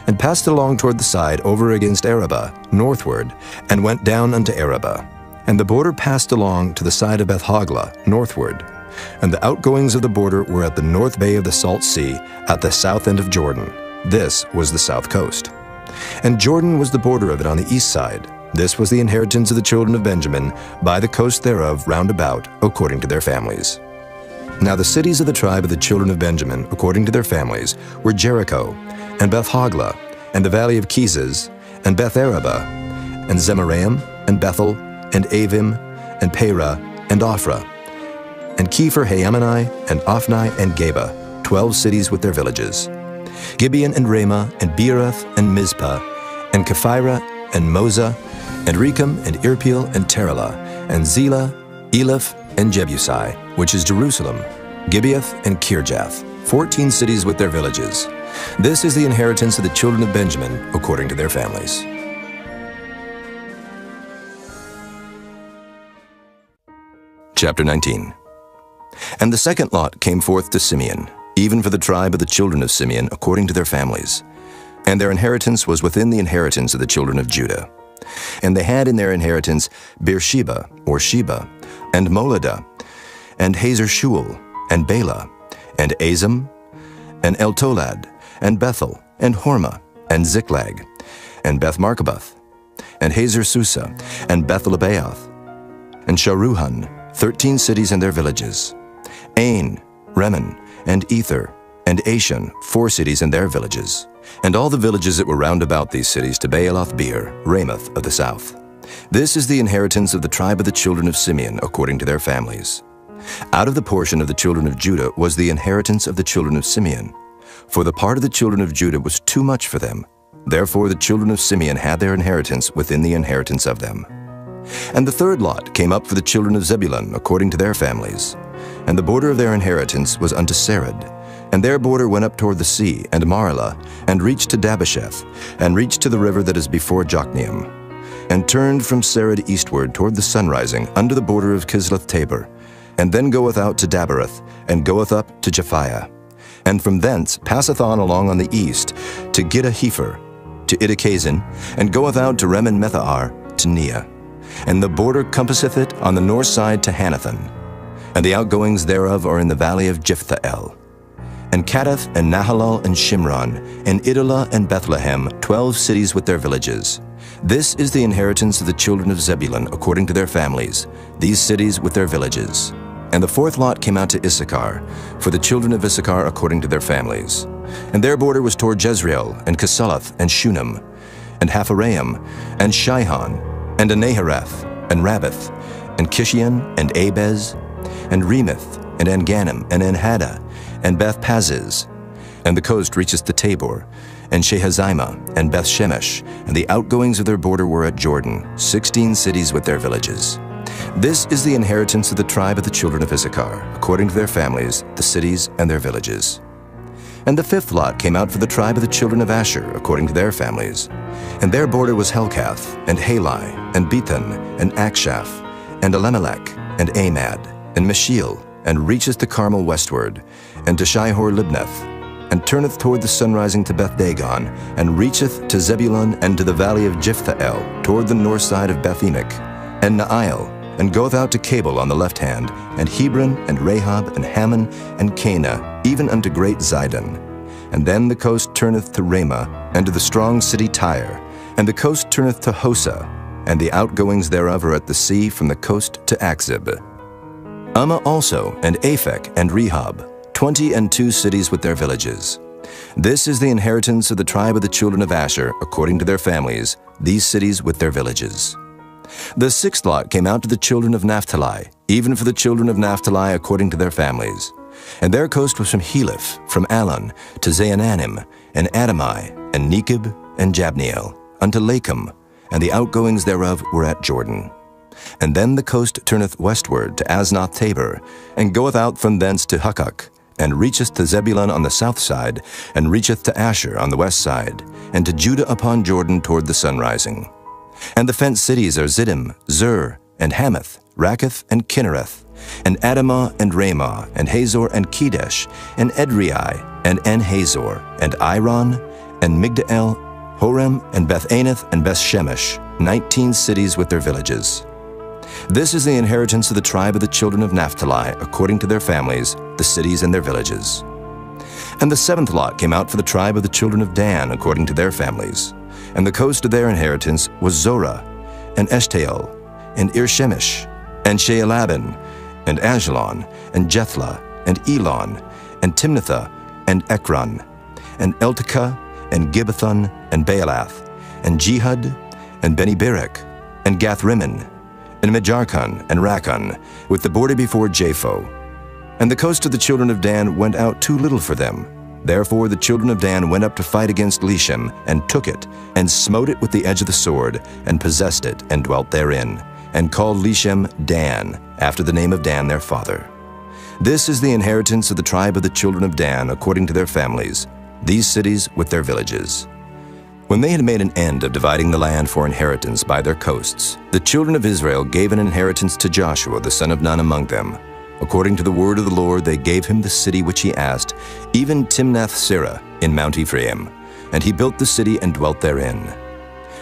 and passed along toward the side over against Arabah, northward, and went down unto Arabah. And the border passed along to the side of Beth-hoglah, northward. And the outgoings of the border were at the north bay of the Salt Sea, at the south end of Jordan. This was the south coast. And Jordan was the border of it on the east side. This was the inheritance of the children of Benjamin, by the coast thereof round about, according to their families. Now the cities of the tribe of the children of Benjamin, according to their families, were Jericho, and Beth-hoglah, and the valley of Kezes, and Beth-arabah, and Zemaraim, and Bethel, and Avim, and Perah, and Ophrah, and Kepher-haamani, and Ophni, and Geba, 12 cities with their villages. Gibeon, and Ramah, and Beeroth, and Mizpah, and Kephirah, and Moza, and Rechem, and Irpeel, and Terelah, and Zelah, Eleph, and Jebusai, which is Jerusalem, Gibeath, and Kirjath, 14 cities with their villages. This is the inheritance of the children of Benjamin, according to their families. Chapter 19. And the second lot came forth to Simeon, even for the tribe of the children of Simeon, according to their families. And their inheritance was within the inheritance of the children of Judah. And they had in their inheritance Beersheba, or Sheba, and Moladah, and Hazer-shual, and Bela, and Azam, and Eltolad, and Bethel, and Hormah, and Ziklag, and Beth-marcaboth, and Hazer-susa, and Beth-lebaoth, and Sharuhan, 13 cities and their villages. Ain, Rimmon, and Ether, and Ashan, 4 cities and their villages. And all the villages that were round about these cities to Baaloth-beer, Ramoth of the south. This is the inheritance of the tribe of the children of Simeon, according to their families. Out of the portion of the children of Judah was the inheritance of the children of Simeon. For the part of the children of Judah was too much for them. Therefore the children of Simeon had their inheritance within the inheritance of them. And the third lot came up for the children of Zebulun, according to their families. And the border of their inheritance was unto Sarid. And their border went up toward the sea, and Marlah, and reached to Dabasheth, and reached to the river that is before Jokneam, and turned from Sarid eastward toward the sunrising, unto the border of Kisloth-tabor, and then goeth out to Dabereth, and goeth up to Japhiah, and from thence passeth on along on the east, to Gittah-hefer, to Idikazin, and goeth out to Remon-methahar, to Neah. And the border compasseth it on the north side to Hanathan, and the outgoings thereof are in the valley of Jephthahel. And Cadath, and Nahalal, and Shimron, and Idolah, and Bethlehem, 12 cities with their villages. This is the inheritance of the children of Zebulun, according to their families, these cities with their villages. And the fourth lot came out to Issachar, for the children of Issachar according to their families. And their border was toward Jezreel, and Kesuloth, and Shunem, and Hapharaim, and Shihon, and Anahareth, and Rabbath, and Kishion, and Abez, and Remeth, and En-gannim, and En-haddah, and Beth-paziz. And the coast reaches to Tabor, and Shehazimah, and Bethshemesh, and the outgoings of their border were at Jordan, 16 cities with their villages. This is the inheritance of the tribe of the children of Issachar, according to their families, the cities and their villages. And the fifth lot came out for the tribe of the children of Asher, according to their families. And their border was Helkath, and Halai, and Bethan, and Akshaph, and Elimelech, and Amad, and Meshiel, and reacheth to Carmel westward, and to Shihor-Libnath, and turneth toward the sunrising to Beth-Dagon, and reacheth to Zebulun and to the valley of Jiphthahel, toward the north side of Beth-Emich, and Naail, and goeth out to Cabul on the left hand, and Hebron, and Rahab, and Hammon, and Cana, even unto great Zidon. And then the coast turneth to Ramah, and to the strong city Tyre, and the coast turneth to Hosa, and the outgoings thereof are at the sea from the coast to Akzib. Ummah also, and Aphek, and Rehob, 22 cities with their villages. This is the inheritance of the tribe of the children of Asher, according to their families, these cities with their villages. The sixth lot came out to the children of Naphtali, even for the children of Naphtali according to their families. And their coast was from Heleph, from Alon, to Zaananim, and Adamai, and Nekeb, and Jabneel, unto Lakum, and the outgoings thereof were at Jordan. And then the coast turneth westward to Aznoth Tabor, and goeth out from thence to Hukkok, and reacheth to Zebulun on the south side, and reacheth to Asher on the west side, and to Judah upon Jordan toward the sunrising. And the fenced cities are Ziddim, Zur, and Hamath, Rakkath, and Kinnereth, and Adamah, and Ramah, and Hazor, and Kedesh, and Edrei, and En-Hazor, and Iron, and Migdal, Horem, and Beth-Anath, and Beth-Shemesh, 19 cities with their villages. This is the inheritance of the tribe of the children of Naphtali, according to their families, the cities and their villages. And the seventh lot came out for the tribe of the children of Dan, according to their families. And the coast of their inheritance was Zorah, and Eshtaol, and Irshemish, and Shealabin, and Ajalon, and Jethlah, and Elon, and Timnathah, and Ekron, and Eltekah, and Gibbethon, and Baalath, and Jehud, and Beni-Berak, and Gath-Rimmon, and Mejarkon, and Rakkon, with the border before Japho. And the coast of the children of Dan went out too little for them. Therefore the children of Dan went up to fight against Leshem, and took it, and smote it with the edge of the sword, and possessed it, and dwelt therein, and called Leshem Dan, after the name of Dan their father. This is the inheritance of the tribe of the children of Dan, according to their families, these cities with their villages. When they had made an end of dividing the land for inheritance by their coasts, the children of Israel gave an inheritance to Joshua the son of Nun among them. According to the word of the Lord, they gave him the city which he asked, even Timnath-Serah in Mount Ephraim, and he built the city and dwelt therein.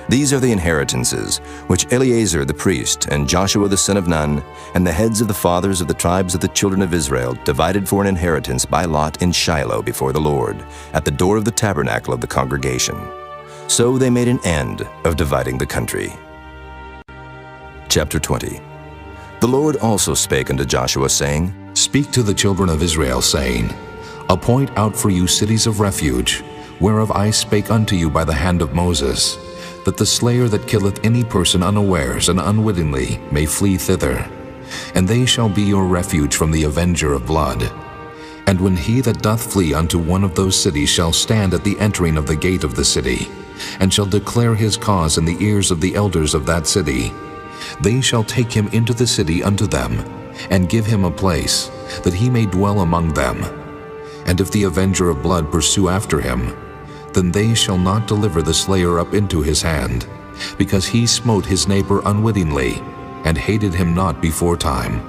These are the inheritances which Eleazar the priest, and Joshua the son of Nun, and the heads of the fathers of the tribes of the children of Israel divided for an inheritance by lot in Shiloh before the Lord, at the door of the tabernacle of the congregation. So they made an end of dividing the country. Chapter 20. The Lord also spake unto Joshua, saying, Speak to the children of Israel, saying, Appoint out for you cities of refuge, whereof I spake unto you by the hand of Moses, that the slayer that killeth any person unawares and unwittingly may flee thither. And they shall be your refuge from the avenger of blood. And when he that doth flee unto one of those cities shall stand at the entering of the gate of the city, and shall declare his cause in the ears of the elders of that city, they shall take him into the city unto them, and give him a place, that he may dwell among them. And if the avenger of blood pursue after him, then they shall not deliver the slayer up into his hand, because he smote his neighbor unwittingly, and hated him not before time.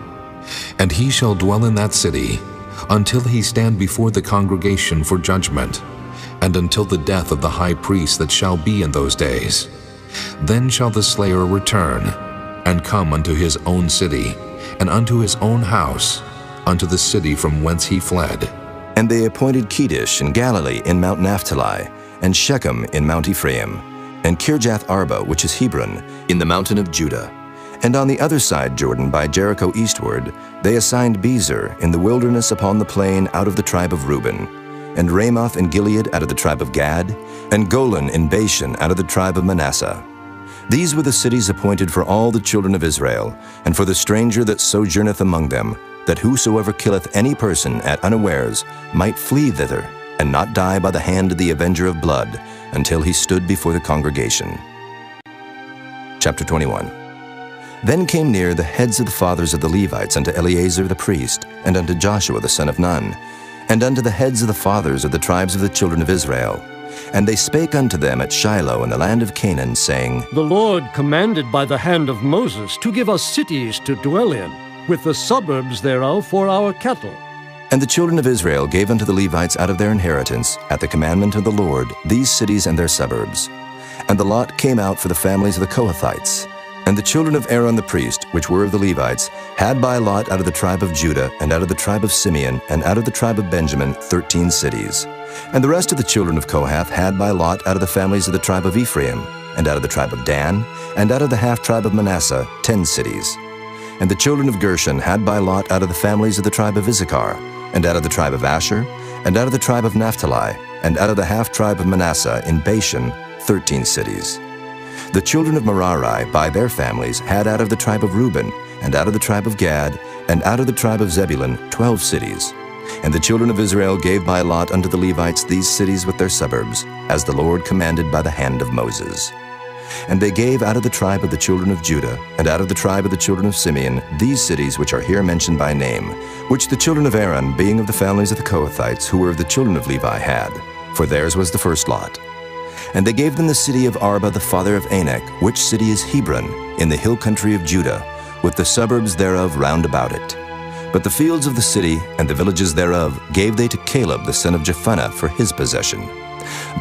And he shall dwell in that city, until he stand before the congregation for judgment, and until the death of the high priest that shall be in those days. Then shall the slayer return, and come unto his own city, and unto his own house, unto the city from whence he fled. And they appointed Kedesh in Galilee in Mount Naphtali, and Shechem in Mount Ephraim, and Kirjath Arba, which is Hebron, in the mountain of Judah. And on the other side Jordan by Jericho eastward, they assigned Bezer in the wilderness upon the plain out of the tribe of Reuben, and Ramoth in Gilead out of the tribe of Gad, and Golan in Bashan out of the tribe of Manasseh. These were the cities appointed for all the children of Israel, and for the stranger that sojourneth among them, that whosoever killeth any person at unawares might flee thither, and not die by the hand of the avenger of blood, until he stood before the congregation. Chapter 21. Then came near the heads of the fathers of the Levites unto Eleazar the priest, and unto Joshua the son of Nun, and unto the heads of the fathers of the tribes of the children of Israel. And they spake unto them at Shiloh in the land of Canaan, saying, The Lord commanded by the hand of Moses to give us cities to dwell in, with the suburbs thereof for our cattle. And the children of Israel gave unto the Levites out of their inheritance, at the commandment of the Lord, these cities and their suburbs. And the lot came out for the families of the Kohathites. And the children of Aaron the priest, which were of the Levites, had by lot out of the tribe of Judah, and out of the tribe of Simeon, and out of the tribe of Benjamin, 13 cities. And the rest of the children of Kohath had by lot out of the families of the tribe of Ephraim, and out of the tribe of Dan, and out of the half-tribe of Manasseh, 10 cities. And the children of Gershon had by lot out of the families of the tribe of Issachar, and out of the tribe of Asher, and out of the tribe of Naphtali, and out of the half-tribe of Manasseh in Bashan, 13 cities. The children of Merari by their families had out of the tribe of Reuben, and out of the tribe of Gad, and out of the tribe of Zebulun, 12 cities. And the children of Israel gave by lot unto the Levites these cities with their suburbs, as the Lord commanded by the hand of Moses. And they gave out of the tribe of the children of Judah, and out of the tribe of the children of Simeon, these cities which are here mentioned by name, which the children of Aaron, being of the families of the Kohathites, who were of the children of Levi, had, for theirs was the first lot. And they gave them the city of Arba the father of Anak, which city is Hebron, in the hill country of Judah, with the suburbs thereof round about it. But the fields of the city and the villages thereof gave they to Caleb the son of Jephunneh for his possession.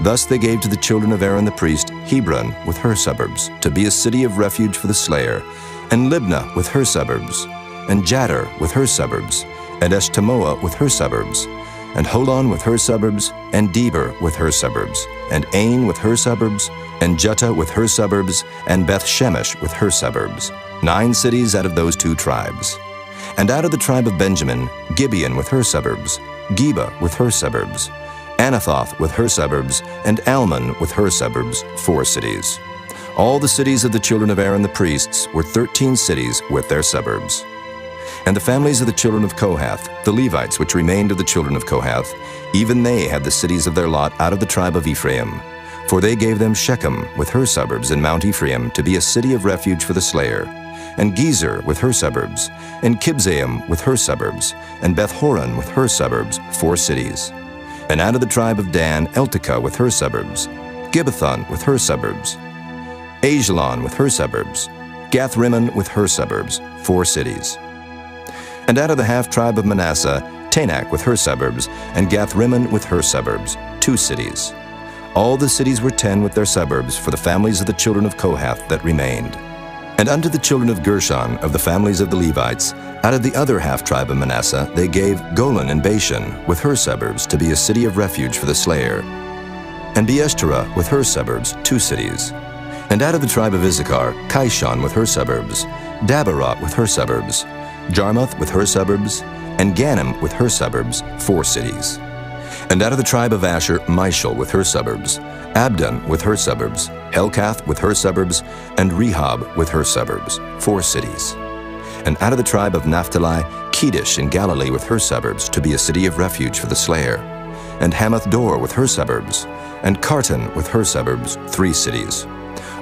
Thus they gave to the children of Aaron the priest Hebron with her suburbs, to be a city of refuge for the slayer, and Libnah with her suburbs, and Jadar with her suburbs, and Eshtemoa with her suburbs, and Holon with her suburbs, and Deber with her suburbs, and Ain with her suburbs, and Juttah with her suburbs, and Beth-Shemesh with her suburbs, 9 cities out of those 2 tribes. And out of the tribe of Benjamin, Gibeon with her suburbs, Geba with her suburbs, Anathoth with her suburbs, and Almon with her suburbs, 4 cities. All the cities of the children of Aaron the priests were 13 cities with their suburbs. And the families of the children of Kohath, the Levites which remained of the children of Kohath, even they had the cities of their lot out of the tribe of Ephraim. For they gave them Shechem with her suburbs in Mount Ephraim to be a city of refuge for the slayer, and Gezer with her suburbs, and Kibzaim with her suburbs, and Beth-horon with her suburbs, 4 cities. And out of the tribe of Dan, Eltekeh with her suburbs, Gibbethon with her suburbs, Ajalon with her suburbs, Gath-rimmon with her suburbs, 4 cities. And out of the half-tribe of Manasseh, Tanakh with her suburbs, and Gath-rimmon with her suburbs, 2 cities. All the cities were 10 with their suburbs for the families of the children of Kohath that remained. And unto the children of Gershon, of the families of the Levites, out of the other half-tribe of Manasseh, they gave Golan and Bashan with her suburbs to be a city of refuge for the slayer, and Beeshterah with her suburbs, 2 cities. And out of the tribe of Issachar, Kishon with her suburbs, Dabarot with her suburbs, Jarmuth with her suburbs, and Ganim with her suburbs, 4 cities. And out of the tribe of Asher, Mishal with her suburbs, Abdon with her suburbs, Helkath with her suburbs, and Rehob with her suburbs, 4 cities. And out of the tribe of Naphtali, Kedesh in Galilee with her suburbs, to be a city of refuge for the slayer, and Hamath-dor with her suburbs, and Kartan with her suburbs, 3 cities.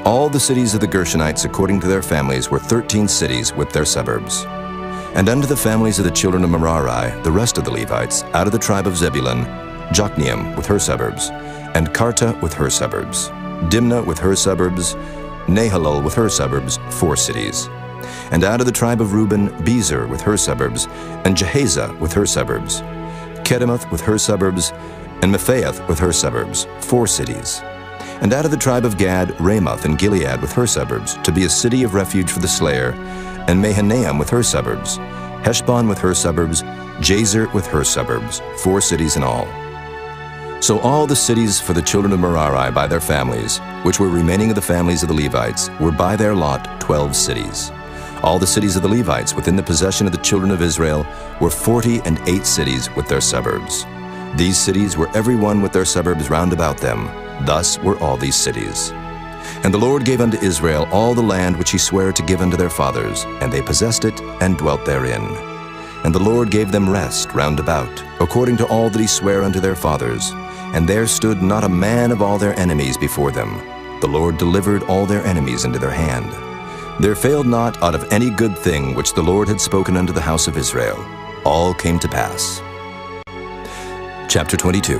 All the cities of the Gershonites according to their families were 13 cities with their suburbs. And unto the families of the children of Merari, the rest of the Levites, out of the tribe of Zebulun, Jokneam with her suburbs, and Karta with her suburbs, Dimnah with her suburbs, Nahalol with her suburbs, 4 cities. And out of the tribe of Reuben, Bezer with her suburbs, and Jehaza with her suburbs, Kedemoth with her suburbs, and Mephaath with her suburbs, 4 cities. And out of the tribe of Gad, Ramoth and Gilead with her suburbs, to be a city of refuge for the slayer, and Mahanaim with her suburbs, Heshbon with her suburbs, Jazer with her suburbs, 4 cities in all. So all the cities for the children of Merari by their families, which were remaining of the families of the Levites, were by their lot 12 cities. All the cities of the Levites within the possession of the children of Israel were 48 cities with their suburbs. These cities were every one with their suburbs round about them. Thus were all these cities. And the Lord gave unto Israel all the land which he sware to give unto their fathers, and they possessed it and dwelt therein. And the Lord gave them rest round about, according to all that he sware unto their fathers, and there stood not a man of all their enemies before them. The Lord delivered all their enemies into their hand. There failed not out of any good thing which the Lord had spoken unto the house of Israel. All came to pass. Chapter 22.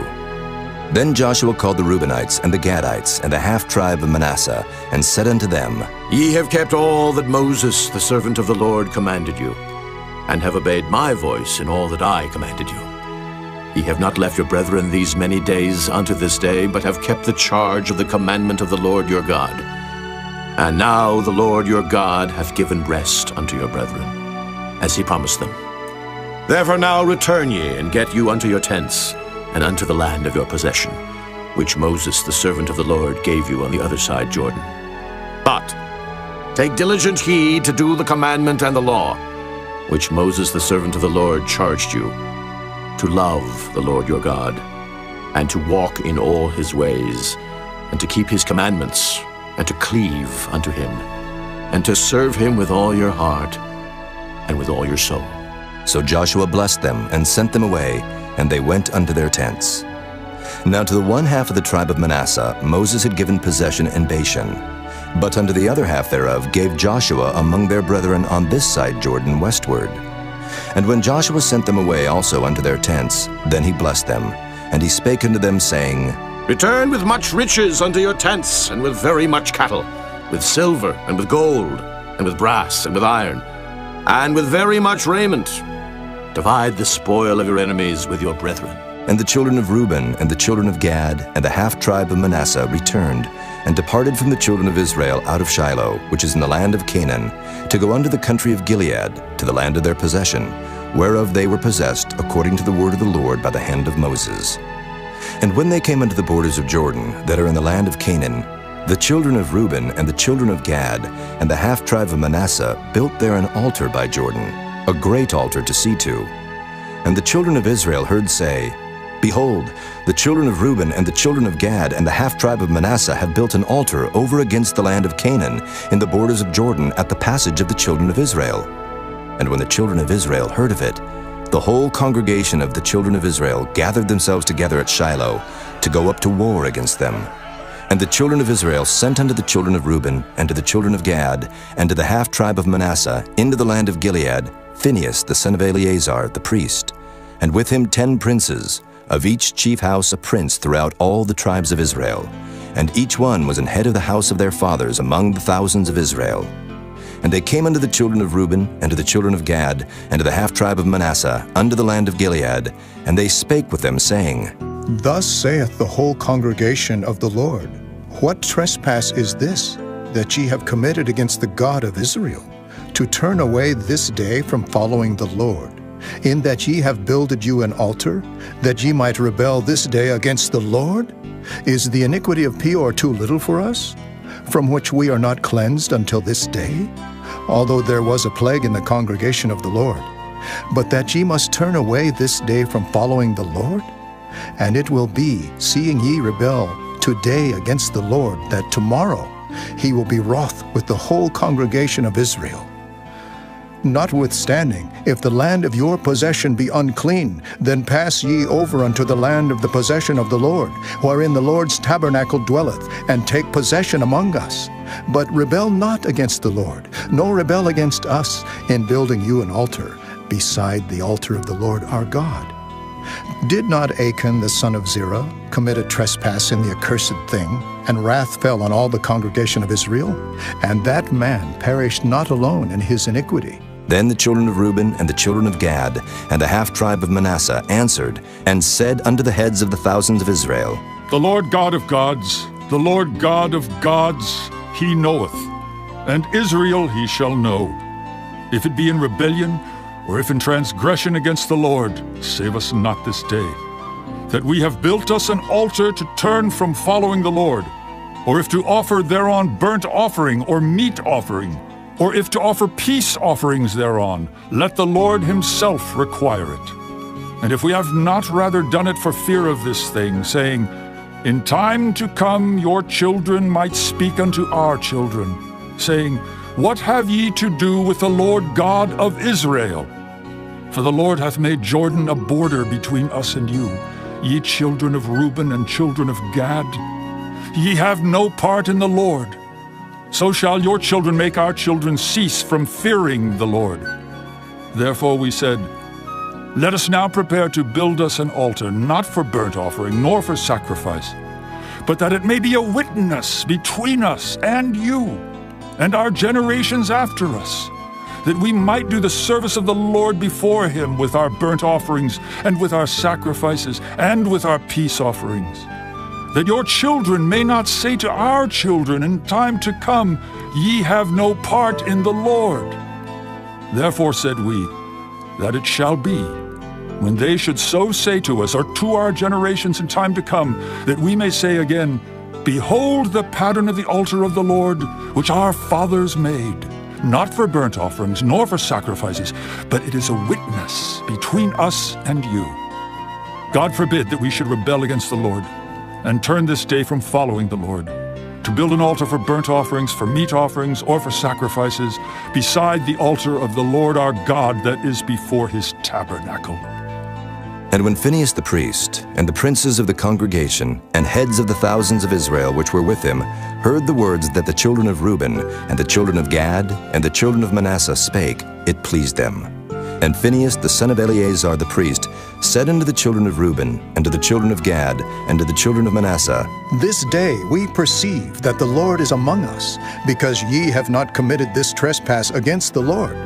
Then Joshua called the Reubenites and the Gadites and the half-tribe of Manasseh, and said unto them, Ye have kept all that Moses, the servant of the Lord, commanded you, and have obeyed my voice in all that I commanded you. Ye have not left your brethren these many days unto this day, but have kept the charge of the commandment of the Lord your God. And now the Lord your God hath given rest unto your brethren, as he promised them. Therefore now return ye, and get you unto your tents, and unto the land of your possession, which Moses the servant of the Lord gave you on the other side Jordan. But take diligent heed to do the commandment and the law, which Moses the servant of the Lord charged you, to love the Lord your God, and to walk in all his ways, and to keep his commandments, and to cleave unto him, and to serve him with all your heart and with all your soul. So Joshua blessed them and sent them away, and they went unto their tents. Now to the one half of the tribe of Manasseh Moses had given possession in Bashan, but unto the other half thereof gave Joshua among their brethren on this side Jordan westward. And when Joshua sent them away also unto their tents, then he blessed them, and he spake unto them, saying, Return with much riches unto your tents, and with very much cattle, with silver, and with gold, and with brass, and with iron, and with very much raiment. Divide the spoil of your enemies with your brethren. And the children of Reuben and the children of Gad and the half-tribe of Manasseh returned, and departed from the children of Israel out of Shiloh, which is in the land of Canaan, to go unto the country of Gilead, to the land of their possession, whereof they were possessed according to the word of the Lord by the hand of Moses. And when they came unto the borders of Jordan, that are in the land of Canaan, the children of Reuben and the children of Gad and the half-tribe of Manasseh built there an altar by Jordan, a great altar to see to. And the children of Israel heard say, Behold, the children of Reuben and the children of Gad and the half-tribe of Manasseh have built an altar over against the land of Canaan in the borders of Jordan at the passage of the children of Israel. And when the children of Israel heard of it, the whole congregation of the children of Israel gathered themselves together at Shiloh to go up to war against them. And the children of Israel sent unto the children of Reuben and to the children of Gad and to the half-tribe of Manasseh into the land of Gilead Phinehas the son of Eleazar the priest, and with him 10 princes, of each chief house a prince throughout all the tribes of Israel, and each one was an head of the house of their fathers among the thousands of Israel. And they came unto the children of Reuben, and to the children of Gad, and to the half-tribe of Manasseh, unto the land of Gilead, and they spake with them, saying, Thus saith the whole congregation of the Lord, What trespass is this, that ye have committed against the God of Israel, to turn away this day from following the Lord, in that ye have builded you an altar, that ye might rebel this day against the Lord? Is the iniquity of Peor too little for us, from which we are not cleansed until this day? Although there was a plague in the congregation of the Lord, but that ye must turn away this day from following the Lord? And it will be, seeing ye rebel today against the Lord, that tomorrow he will be wroth with the whole congregation of Israel. Notwithstanding, if the land of your possession be unclean, then pass ye over unto the land of the possession of the Lord, wherein the Lord's tabernacle dwelleth, and take possession among us. But rebel not against the Lord, nor rebel against us, in building you an altar, beside the altar of the Lord our God. Did not Achan the son of Zerah commit a trespass in the accursed thing, and wrath fell on all the congregation of Israel? And that man perished not alone in his iniquity. Then the children of Reuben and the children of Gad and the half-tribe of Manasseh answered, and said unto the heads of the thousands of Israel, The Lord God of gods, the Lord God of gods, he knoweth, and Israel he shall know. If it be in rebellion, or if in transgression against the Lord, save us not this day, that we have built us an altar to turn from following the Lord, or if to offer thereon burnt offering or meat offering, or if to offer peace offerings thereon, let the Lord himself require it. And if we have not rather done it for fear of this thing, saying, In time to come your children might speak unto our children, saying, What have ye to do with the Lord God of Israel? For the Lord hath made Jordan a border between us and you, ye children of Reuben and children of Gad? Ye have no part in the Lord. So shall your children make our children cease from fearing the Lord. Therefore we said, let us now prepare to build us an altar, not for burnt offering, nor for sacrifice, but that it may be a witness between us and you, and our generations after us, that we might do the service of the Lord before him with our burnt offerings, and with our sacrifices, and with our peace offerings. That your children may not say to our children in time to come, ye have no part in the Lord. Therefore said we, that it shall be, when they should so say to us, or to our generations in time to come, that we may say again, behold the pattern of the altar of the Lord, which our fathers made, not for burnt offerings, nor for sacrifices, but it is a witness between us and you. God forbid that we should rebel against the Lord, and turn this day from following the Lord, to build an altar for burnt offerings, for meat offerings, or for sacrifices, beside the altar of the Lord our God that is before his tabernacle. And when Phinehas the priest, and the princes of the congregation, and heads of the thousands of Israel which were with him, heard the words that the children of Reuben, and the children of Gad, and the children of Manasseh spake, it pleased them. And Phinehas the son of Eleazar the priest said unto the children of Reuben, and to the children of Gad, and to the children of Manasseh, this day we perceive that the Lord is among us, because ye have not committed this trespass against the Lord.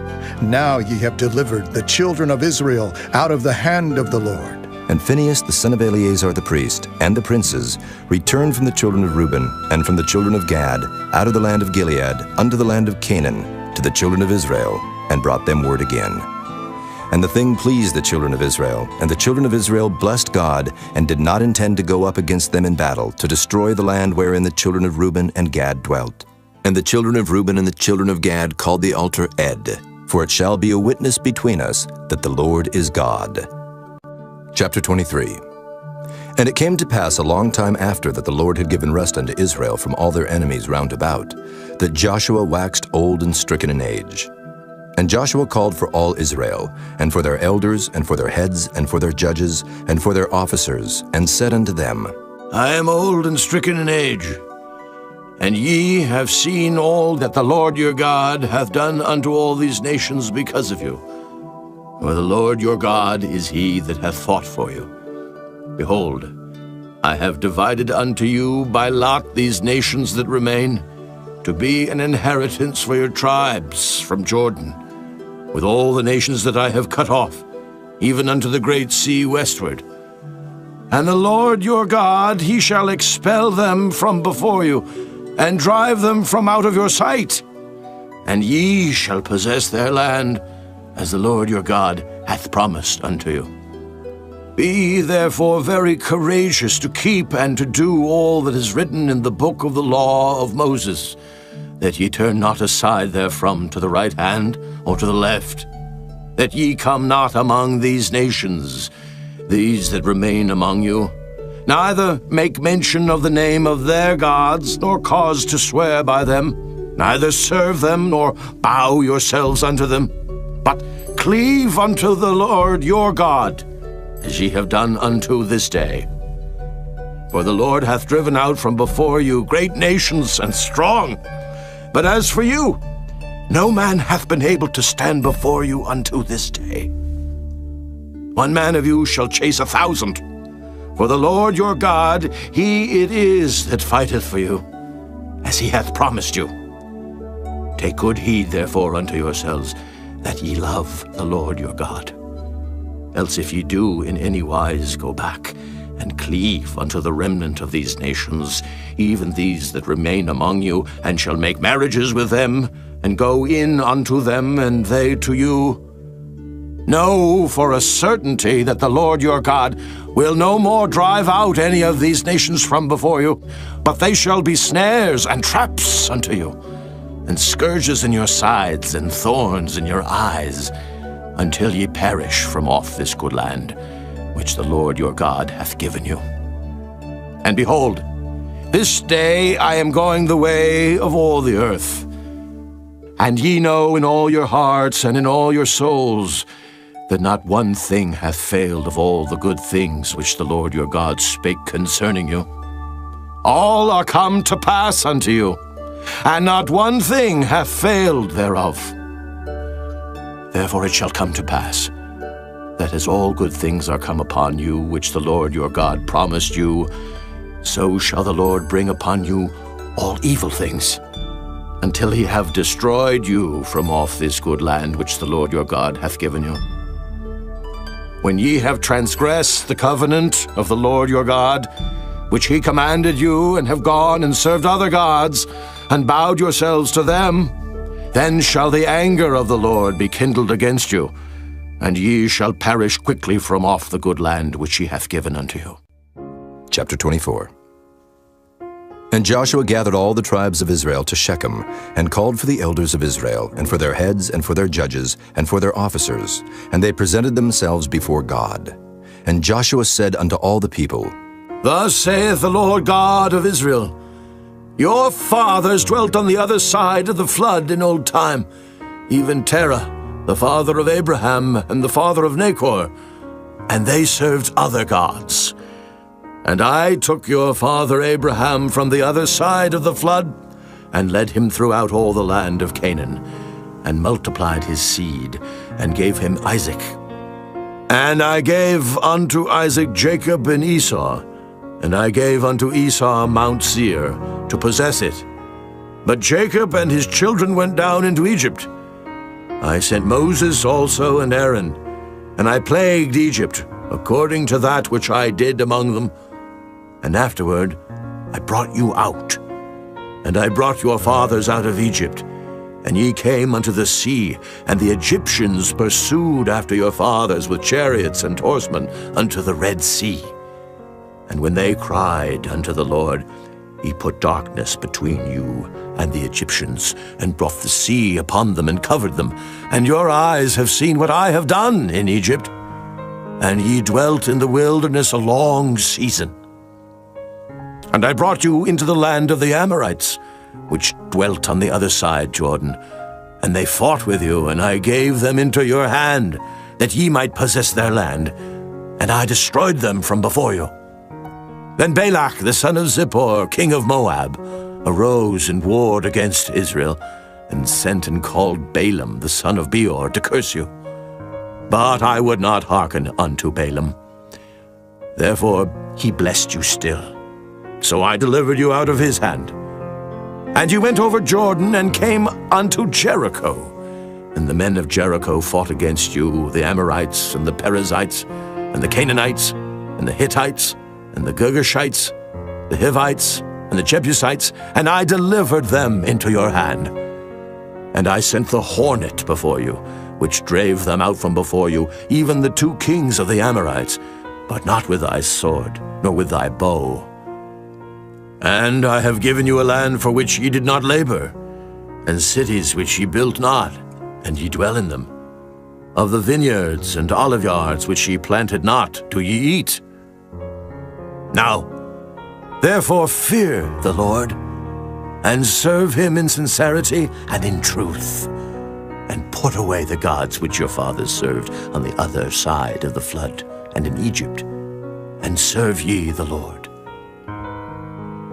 Now ye have delivered the children of Israel out of the hand of the Lord. And Phinehas the son of Eleazar the priest, and the princes, returned from the children of Reuben, and from the children of Gad, out of the land of Gilead, unto the land of Canaan, to the children of Israel, and brought them word again. And the thing pleased the children of Israel, and the children of Israel blessed God, and did not intend to go up against them in battle, to destroy the land wherein the children of Reuben and Gad dwelt. And the children of Reuben and the children of Gad called the altar Ed, for it shall be a witness between us that the Lord is God. Chapter 23. And it came to pass a long time after that the Lord had given rest unto Israel from all their enemies round about, that Joshua waxed old and stricken in age. And Joshua called for all Israel, and for their elders, and for their heads, and for their judges, and for their officers, and said unto them, I am old and stricken in age, and ye have seen all that the Lord your God hath done unto all these nations because of you. For the Lord your God is he that hath fought for you. Behold, I have divided unto you by lot these nations that remain, to be an inheritance for your tribes from Jordan, with all the nations that I have cut off, even unto the great sea westward. And the Lord your God, he shall expel them from before you, and drive them from out of your sight. And ye shall possess their land, as the Lord your God hath promised unto you. Be therefore very courageous to keep and to do all that is written in the book of the law of Moses, that ye turn not aside therefrom to the right hand or to the left, that ye come not among these nations, these that remain among you, neither make mention of the name of their gods, nor cause to swear by them, neither serve them, nor bow yourselves unto them, but cleave unto the Lord your God, as ye have done unto this day. For the Lord hath driven out from before you great nations and strong, but as for you, no man hath been able to stand before you unto this day. One man of you shall chase 1,000, for the Lord your God, he it is that fighteth for you, as he hath promised you. Take good heed therefore unto yourselves, that ye love the Lord your God. Else if ye do in any wise go back, and cleave unto the remnant of these nations, even these that remain among you, and shall make marriages with them, and go in unto them, and they to you, know for a certainty that the Lord your God will no more drive out any of these nations from before you, but they shall be snares and traps unto you, and scourges in your sides, and thorns in your eyes, until ye perish from off this good land, which the Lord your God hath given you. And behold, this day I am going the way of all the earth. And ye know in all your hearts and in all your souls that not one thing hath failed of all the good things which the Lord your God spake concerning you. All are come to pass unto you, and not one thing hath failed thereof. Therefore it shall come to pass, that as all good things are come upon you, which the Lord your God promised you, so shall the Lord bring upon you all evil things, until he have destroyed you from off this good land which the Lord your God hath given you. When ye have transgressed the covenant of the Lord your God, which he commanded you, and have gone and served other gods, and bowed yourselves to them, then shall the anger of the Lord be kindled against you, and ye shall perish quickly from off the good land which he hath given unto you. Chapter 24. And Joshua gathered all the tribes of Israel to Shechem, and called for the elders of Israel, and for their heads, and for their judges, and for their officers, and they presented themselves before God. And Joshua said unto all the people, Thus saith the Lord God of Israel, Your fathers dwelt on the other side of the flood in old time, even Terah, the father of Abraham, and the father of Nachor, and they served other gods. And I took your father Abraham from the other side of the flood, and led him throughout all the land of Canaan, and multiplied his seed, and gave him Isaac. And I gave unto Isaac Jacob and Esau, and I gave unto Esau Mount Seir, to possess it. But Jacob and his children went down into Egypt. I sent Moses also and Aaron, and I plagued Egypt, according to that which I did among them. And afterward I brought you out, and I brought your fathers out of Egypt, and ye came unto the sea, and the Egyptians pursued after your fathers with chariots and horsemen unto the Red Sea. And when they cried unto the Lord, he put darkness between you and the Egyptians, and brought the sea upon them and covered them. And your eyes have seen what I have done in Egypt, and ye dwelt in the wilderness a long season. And I brought you into the land of the Amorites, which dwelt on the other side Jordan. And they fought with you, and I gave them into your hand, that ye might possess their land, and I destroyed them from before you. Then Balak the son of Zippor, king of Moab, arose and warred against Israel, and sent and called Balaam the son of Beor to curse you. But I would not hearken unto Balaam. Therefore he blessed you still. So I delivered you out of his hand. And you went over Jordan and came unto Jericho. And the men of Jericho fought against you, the Amorites, and the Perizzites, and the Canaanites, and the Hittites, and the Girgashites, the Hivites, and the Jebusites, and I delivered them into your hand. And I sent the hornet before you, which drave them out from before you, even the 2 kings of the Amorites, but not with thy sword, nor with thy bow. And I have given you a land for which ye did not labor, and cities which ye built not, and ye dwell in them. Of the vineyards and oliveyards which ye planted not, do ye eat. Now, therefore fear the Lord, and serve him in sincerity and in truth, and put away the gods which your fathers served on the other side of the flood, and in Egypt, and serve ye the Lord.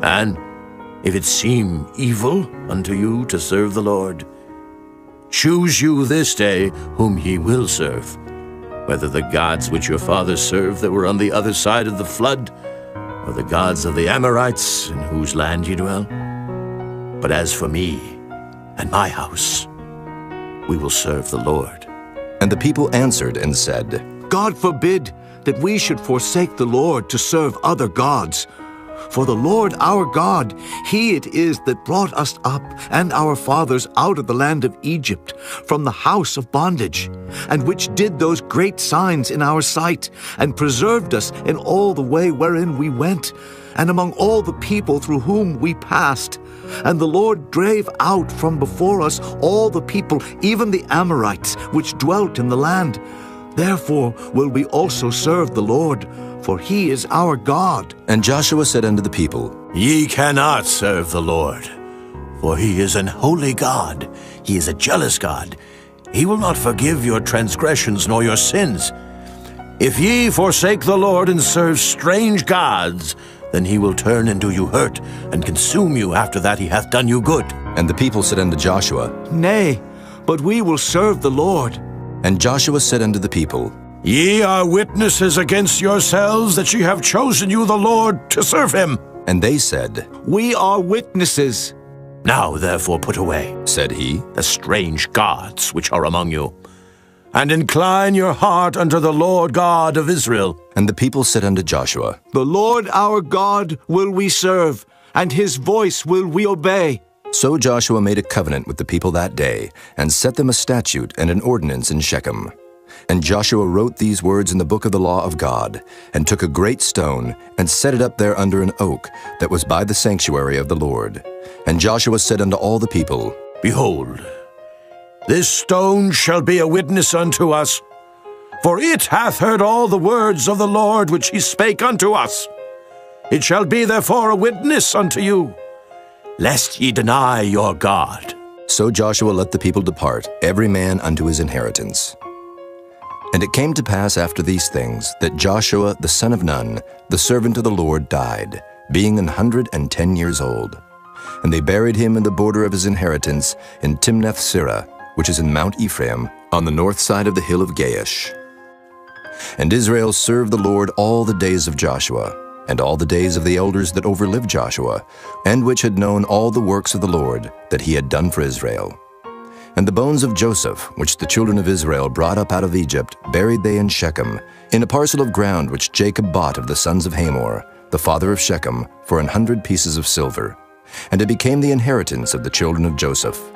And if it seem evil unto you to serve the Lord, choose you this day whom ye will serve, whether the gods which your fathers served that were on the other side of the flood, or the gods of the Amorites in whose land ye dwell. But as for me and my house, we will serve the Lord. And the people answered and said, God forbid that we should forsake the Lord to serve other gods. For the Lord our God, he it is that brought us up and our fathers out of the land of Egypt, from the house of bondage, and which did those great signs in our sight, and preserved us in all the way wherein we went, and among all the people through whom we passed. And the Lord drave out from before us all the people, even the Amorites, which dwelt in the land. Therefore will we also serve the Lord, for he is our God. And Joshua said unto the people, Ye cannot serve the Lord, for he is an holy God. He is a jealous God. he will not forgive your transgressions nor your sins. If ye forsake the Lord and serve strange gods, then he will turn and do you hurt, and consume you after that he hath done you good. And the people said unto Joshua, Nay, but we will serve the Lord. And Joshua said unto the people, Ye are witnesses against yourselves that ye have chosen you the Lord to serve him. And they said, We are witnesses. Now therefore put away, said he, the strange gods which are among you, and incline your heart unto the Lord God of Israel. And the people said unto Joshua, The Lord our God will we serve, and his voice will we obey. So Joshua made a covenant with the people that day, and set them a statute and an ordinance in Shechem. And Joshua wrote these words in the book of the law of God, and took a great stone, and set it up there under an oak that was by the sanctuary of the Lord. And Joshua said unto all the people, Behold, this stone shall be a witness unto us, for it hath heard all the words of the Lord which he spake unto us. It shall be therefore a witness unto you, lest ye deny your God. So Joshua let the people depart, every man unto his inheritance. And it came to pass after these things that Joshua the son of Nun, the servant of the Lord, died, being 110 years old. And they buried him in the border of his inheritance in Timnath-Serah, which is in Mount Ephraim, on the north side of the hill of Gaish. And Israel served the Lord all the days of Joshua, and all the days of the elders that overlived Joshua, and which had known all the works of the Lord that he had done for Israel. And the bones of Joseph, which the children of Israel brought up out of Egypt, buried they in Shechem, in a parcel of ground which Jacob bought of the sons of Hamor, the father of Shechem, for 100 pieces of silver. And it became the inheritance of the children of Joseph.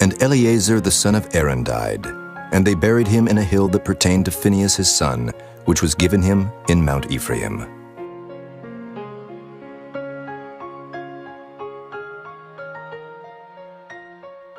And Eleazar the son of Aaron died, and they buried him in a hill that pertained to Phinehas his son, which was given him in Mount Ephraim.